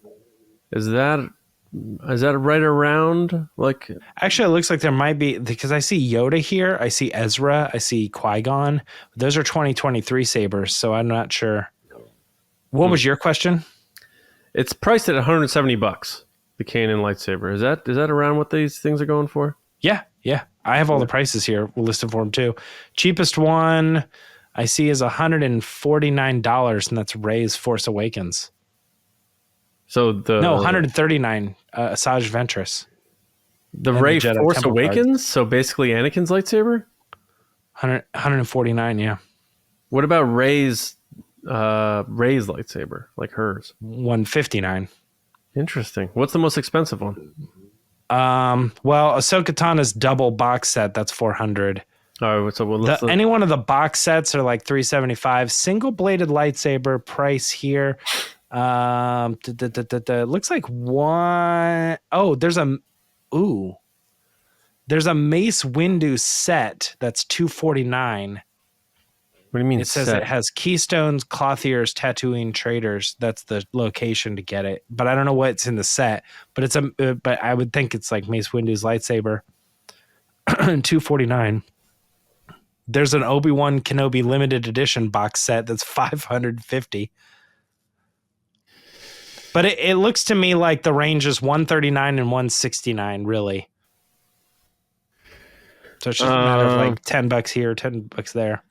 Is that right around like? Actually, it looks like there might be, because I see Yoda here, I see Ezra, I see Qui-Gon. Those are 2023 sabers, so I'm not sure. What was your question? It's priced at $170. The Kanan lightsaber. Is that around what these things are going for? Yeah. I have all the prices here. We'll list them for them too. Cheapest one I see is $149, and that's Rey's Force Awakens. So no, $139. Asajj Ventress. The Rey Force Awakens. Cards. So basically, Anakin's lightsaber. $149. Yeah. What about Rey's lightsaber, like hers? $159. Interesting. What's the most expensive one? Well, Ahsoka Tano's double box set, that's $400. All right, so any one of the box sets are like $375. Single bladed lightsaber price here. Looks like one. Oh, there's a Mace Windu set that's $249. What do you mean? It says it has Keystones, Clothiers, Tatooine Traders. That's the location to get it, but I don't know what's in the set. But but I would think it's like Mace Windu's lightsaber. $249. There's an Obi-Wan Kenobi limited edition box set that's $550. But it looks to me like the range is $139 and $169, really. So it's just a matter of like $10 here, $10 there.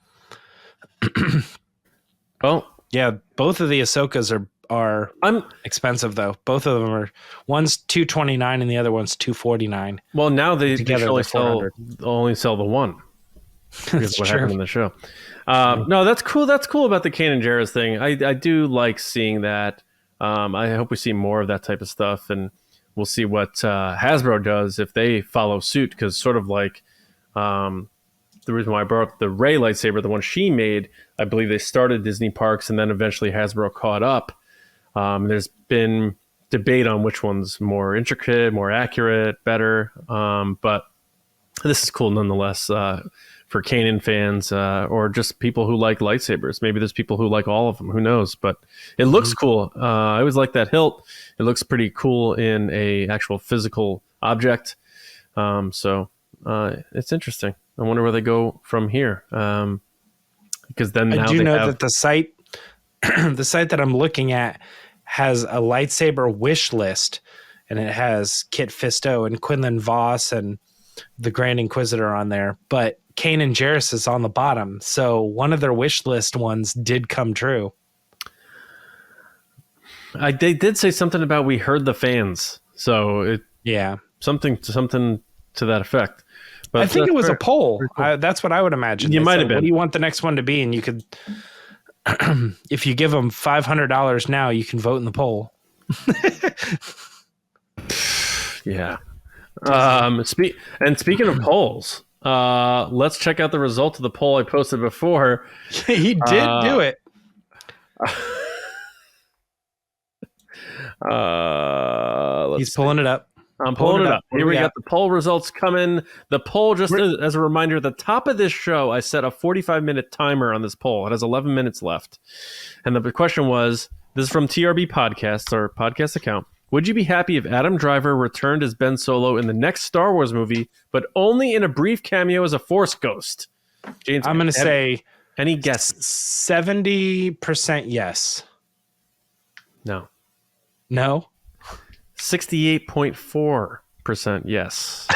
Well, yeah, both of the Ahsokas are expensive though. Both of them are, one's $229 and the other one's $249. Well, now they only sell the one. That's what happened in the show. No, that's cool. That's cool about the Kanan Jarrus thing. I do like seeing that. I hope we see more of that type of stuff, and we'll see what Hasbro does if they follow suit. Because sort of like the reason why I brought up the Rey lightsaber, the one she made, I believe they started Disney parks and then eventually Hasbro caught up. There's been debate on which one's more intricate, more accurate, better. But this is cool nonetheless. for Kanan fans or just people who like lightsabers. Maybe there's people who like all of them. Who knows? But it looks cool. I always like that hilt. It looks pretty cool in a actual physical object. So it's interesting. I wonder where they go from here. Because then now I do know that the site that I'm looking at has a lightsaber wish list, and it has Kit Fisto and Quinlan Voss and the Grand Inquisitor on there, but Kanan Jarrus is on the bottom. So one of their wish list ones did come true. They did say something about we heard the fans. So something to that effect. But I think it was a poll. Cool. That's what I would imagine. You might have been. What do you want the next one to be? And you could, if you give them $500 now, you can vote in the poll. Yeah. Speaking of polls, let's check out the result of the poll I posted before. He did do it. He's pulling it up. I'm pulling it up. Here we got the poll results coming. The poll, just as a reminder, at the top of this show, I set a 45-minute timer on this poll. It has 11 minutes left. And the question was, this is from TRB Podcasts, our podcast account. Would you be happy if Adam Driver returned as Ben Solo in the next Star Wars movie, but only in a brief cameo as a Force ghost? James, I'm going to say... Any guesses? 70% yes. No. No? 68.4% yes.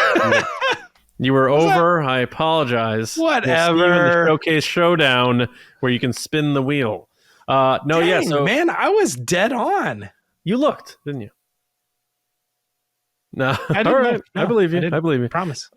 You were over. I apologize. Whatever. We'll see you in the Showcase Showdown where you can spin the wheel. Dang, so man, I was dead on. You looked, didn't you? No, I all right. No, I believe you. I believe you. Promise.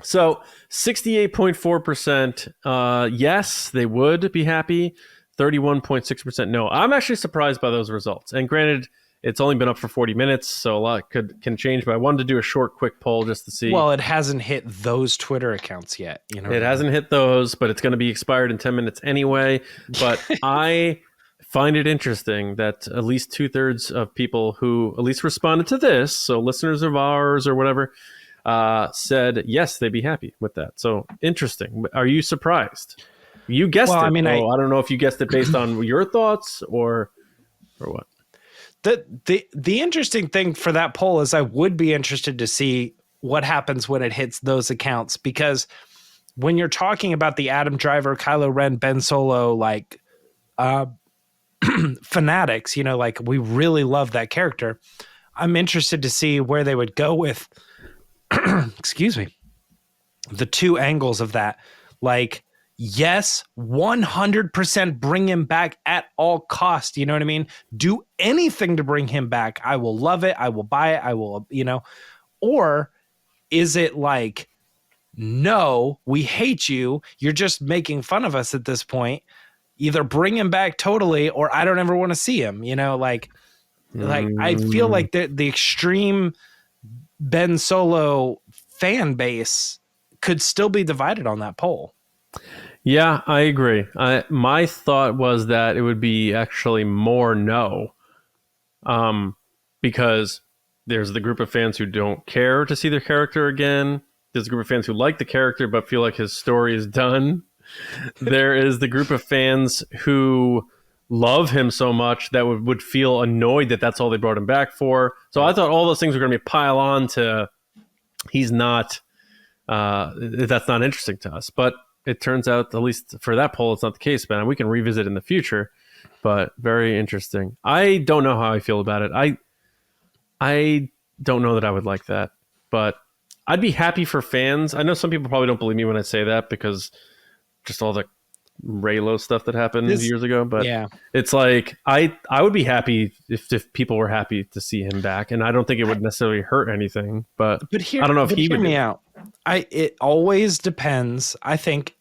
So 68.4% yes, they would be happy. 31.6% no. I'm actually surprised by those results. And granted, it's only been up for 40 minutes, so a lot can change. But I wanted to do a short, quick poll just to see. Well, it hasn't hit those Twitter accounts yet. You know, it hasn't hit those, but it's going to be expired in 10 minutes anyway. But I find it interesting that at least 2/3 of people who at least responded to this, so listeners of ours or whatever, said yes, they'd be happy with that. So interesting. Are you surprised? You guessed it. I mean, I don't know if you guessed it based on your thoughts or what. The interesting thing for that poll is I would be interested to see what happens when it hits those accounts, because when you're talking about the Adam Driver, Kylo Ren, Ben Solo, like fanatics, you know, like we really love that character. I'm interested to see where they would go with, excuse me, the two angles of that. Like, yes, 100% bring him back at all cost. You know what I mean? Do anything to bring him back. I will love it. I will buy it. I will, you know, or is it like, no, we hate you. You're just making fun of us at this point. Either bring him back totally, or I don't ever want to see him, you know, like I feel like the extreme Ben Solo fan base could still be divided on that poll. Yeah, I agree. My thought was that it would be actually more no, because there's the group of fans who don't care to see their character again. There's a group of fans who like the character but feel like his story is done. There is the group of fans who love him so much that would feel annoyed that that's all they brought him back for. So I thought all those things were going to be pile on to he's not, that's not interesting to us. But it turns out, at least for that poll, it's not the case, man. We can revisit in the future, but very interesting. I don't know how I feel about it. I don't know that I would like that, but I'd be happy for fans. I know some people probably don't believe me when I say that because just all the Raylo stuff that happened years ago, but yeah, it's like I would be happy if people were happy to see him back, and I don't think it would necessarily hurt anything. But I don't know if he would. Hear me out. It always depends. I think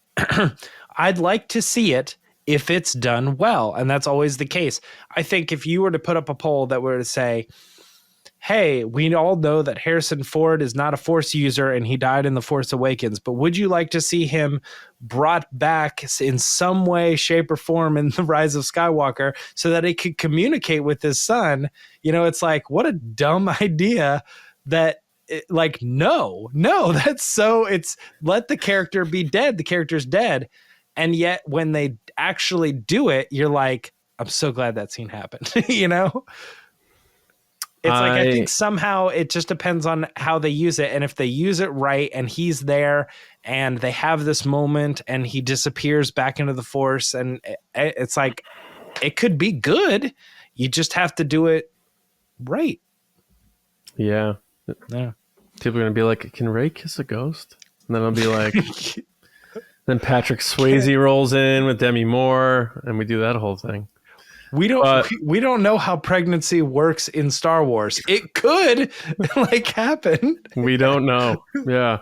I'd like to see it if it's done well, and that's always the case. I think if you were to put up a poll that were to say, hey, we all know that Harrison Ford is not a Force user and he died in The Force Awakens, but would you like to see him brought back in some way, shape, or form in The Rise of Skywalker so that he could communicate with his son? You know, it's like, what a dumb idea that like, no, that's so, it's let the character be dead. The character's dead. And yet when they actually do it, you're like, I'm so glad that scene happened. You know? It's like, I think somehow it just depends on how they use it. And if they use it right and he's there and they have this moment and he disappears back into the Force, and it's like, it could be good. You just have to do it right. Yeah. Yeah. People are going to be like, can Rey kiss a ghost? And then I'll be like, then Patrick Swayze rolls in with Demi Moore and we do that whole thing. We don't know how pregnancy works in Star Wars. It could like happen. We don't know. Yeah.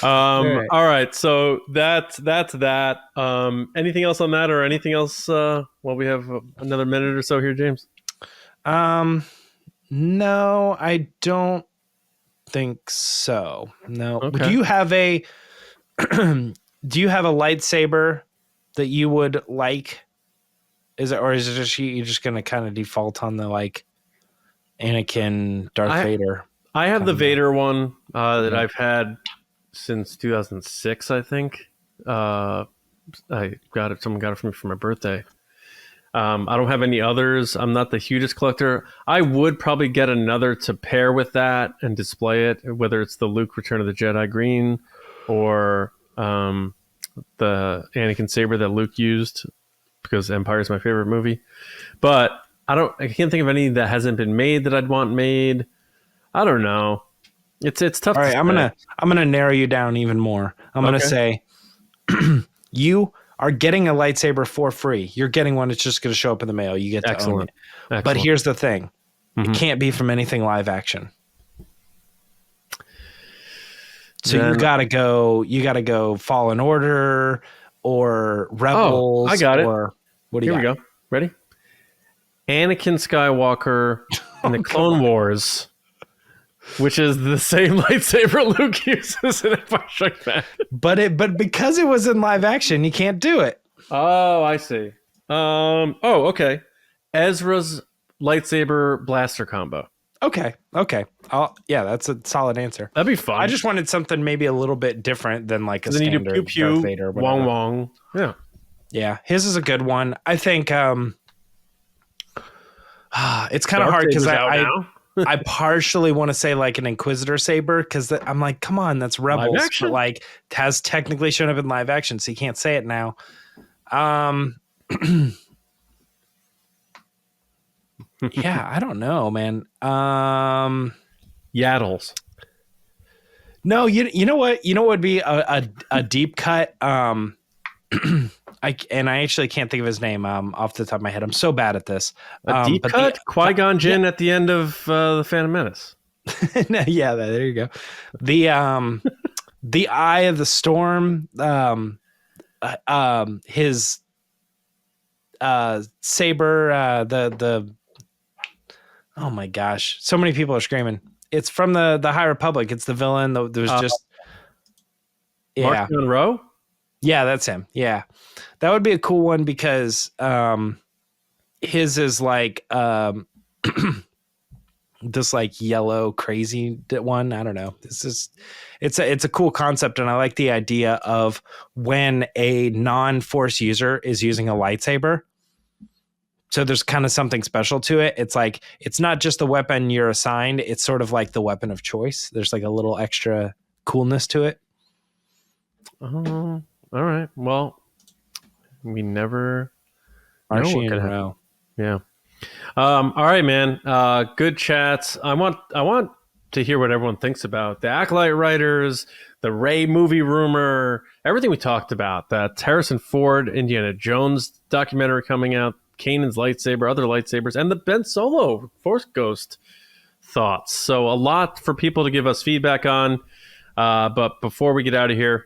All right. So that's that. Anything else on that, or anything else? Well, we have another minute or so here, James. No, I don't think so. No. Okay. Do you have a lightsaber that you would like? Is it just you're just going to kind of default on the like Anakin, Darth Vader? I have the Vader one that I've had since 2006, I think. I got it. Someone got it for me for my birthday. I don't have any others. I'm not the hugest collector. I would probably get another to pair with that and display it, whether it's the Luke Return of the Jedi green or the Anakin saber that Luke used, because Empire is my favorite movie. But I can't think of any that hasn't been made that I'd want made. I don't know. It's tough. All right, I'm gonna narrow you down even more. I'm gonna say you are getting a lightsaber for free. You're getting one. It's just going to show up in the mail. You get to own it. Excellent. But here's the thing. It can't be from anything live action. So you gotta go Fallen Order or Rebels. I got it. What do you got? Here we go. Ready? Anakin Skywalker in the Clone Wars, which is the same lightsaber Luke uses in Empire Strikes Back. But because it was in live action, you can't do it. Oh, I see. Okay. Ezra's lightsaber blaster combo. Okay. That's a solid answer. That'd be fun. I just wanted something maybe a little bit different than like a standard pew pew, Darth Vader. Wong wong. Yeah. Yeah. His is a good one. I think it's kind of hard because I partially want to say like an Inquisitor saber because I'm like, come on, that's Rebels, but like has technically shown up in live action, so you can't say it now. Yeah, I don't know, man. Yaddles. No, you know what? You know what would be a deep cut? I actually can't think of his name off the top of my head. I'm so bad at this. A deep cut? Qui-Gon Jinn at the end of the Phantom Menace. Yeah, there you go. The Eye of the Storm. His saber. The oh my gosh! So many people are screaming. It's from the High Republic. It's the villain. There's just Mark Monroe. Yeah, that's him. Yeah. That would be a cool one because his is like this like yellow crazy one. I don't know. It's a cool concept, and I like the idea of when a non-Force user is using a lightsaber. So there's kind of something special to it. It's like it's not just the weapon you're assigned, it's sort of like the weapon of choice. There's like a little extra coolness to it. All right. Well, we never know what could happen. Yeah. All right, man. Good chats. I want to hear what everyone thinks about the Acolyte writers, the Rey movie rumor, everything we talked about. That Harrison Ford, Indiana Jones documentary coming out, Kanan's lightsaber, other lightsabers, and the Ben Solo Force Ghost thoughts. So a lot for people to give us feedback on. But before we get out of here,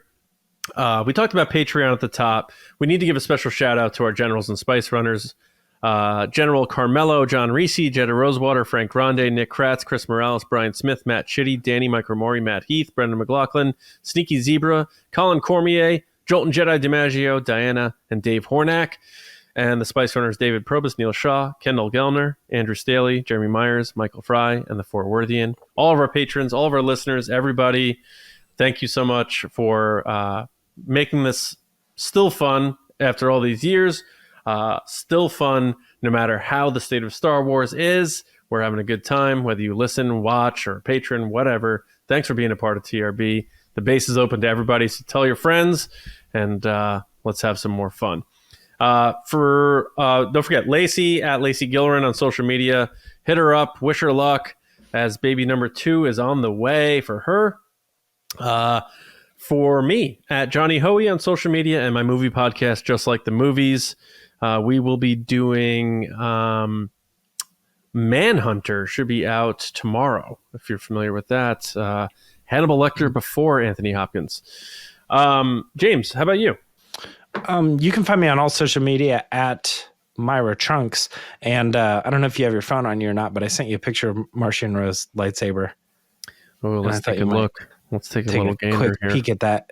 we talked about Patreon at the top. We need to give a special shout out to our generals and spice runners. General Carmelo, John Reese, Jetta Rosewater, Frank Grande, Nick Kratz, Chris Morales, Brian Smith, Matt Chitty, Danny Micromori, Matt Heath, Brendan McLaughlin, Sneaky Zebra, Colin Cormier, Jolton Jedi DiMaggio, Diana, and Dave Hornack. And the Spice Runners, David Probus, Neil Shaw, Kendall Gellner, Andrew Staley, Jeremy Myers, Michael Fry, and the Fort Worthian. All of our patrons, all of our listeners, everybody, thank you so much for making this still fun after all these years. Still fun no matter how the state of Star Wars is. We're having a good time, whether you listen, watch, or patron, whatever. Thanks for being a part of TRB. The base is open to everybody, so tell your friends, and let's have some more fun. Don't forget Lacey at Lacey Gilleran on social media. Hit her up, wish her luck, as baby number 2 is on the way for her. For me, at Johnny Hoey on social media and my movie podcast, Just Like the Movies. We will be doing Manhunter, should be out tomorrow, if you're familiar with that. Hannibal Lecter before Anthony Hopkins. James, how about you? You can find me on all social media at Myra Trunks. And I don't know if you have your phone on you or not, but I sent you a picture of Marcia Monroe's lightsaber. Oh, let's take a look. Let's take a little gander here. Peek at that.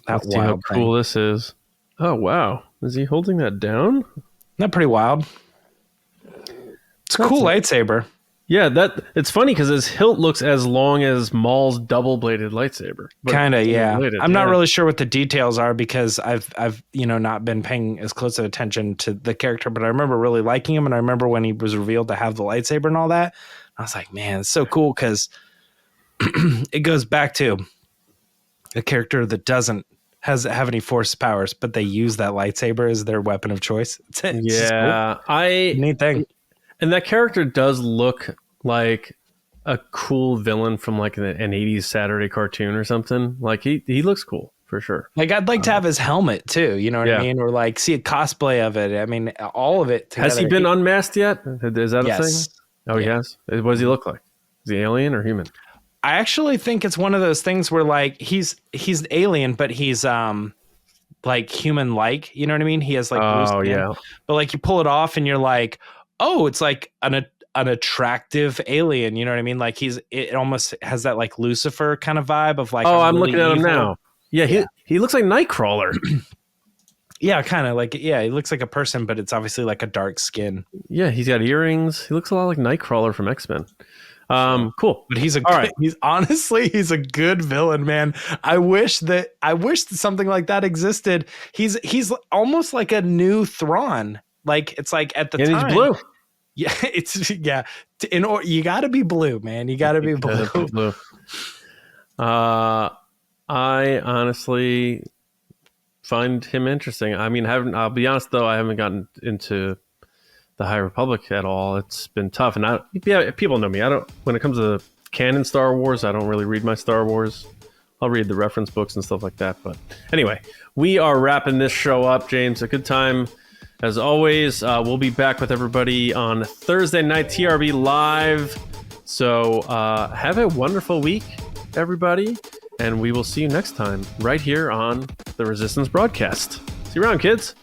Let's see how cool this is. Oh, wow. Is he holding that down? Not pretty wild. It's a cool lightsaber. Yeah, it's funny because his hilt looks as long as Maul's double-bladed lightsaber. Kind of, yeah. I'm not really sure what the details are because I've not been paying as close of attention to the character, but I remember really liking him, and I remember when he was revealed to have the lightsaber and all that. I was like, man, it's so cool because it goes back to a character that doesn't have any force powers, but they use that lightsaber as their weapon of choice. It's cool. Neat thing. And that character does look like a cool villain from like an 80s Saturday cartoon or something. Like he looks cool for sure. Like I'd like to have his helmet too. You know what I mean? Or like see a cosplay of it. I mean, all of it together. Has he been unmasked yet? Is that a thing? Oh, he has? What does he look like? Is he alien or human? I actually think it's one of those things where like he's alien, but he's like human like. You know what I mean? He has like blue skin. But like you pull it off and you're like, oh, it's like an attractive alien. You know what I mean? Like it almost has that like Lucifer kind of vibe of like. Oh, I'm looking at him now. Yeah, he looks like Nightcrawler. Yeah, kind of like, he looks like a person, but it's obviously like a dark skin. Yeah, he's got earrings. He looks a lot like Nightcrawler from X-Men. Cool. But he's a good villain, man. I wish that something like that existed. He's almost like a new Thrawn. Like it's like at the time. And he's blue. Yeah, you got to be blue, man. You got to be blue. I honestly find him interesting. I mean, I'll be honest though, I haven't gotten into the High Republic at all. It's been tough, and people know me. When it comes to canon Star Wars, I don't really read my Star Wars. I'll read the reference books and stuff like that. But anyway, we are wrapping this show up, James. A good time as always. We'll be back with everybody on Thursday night, TRB Live. So have a wonderful week, everybody, and we will see you next time right here on the Resistance broadcast. See you around, kids.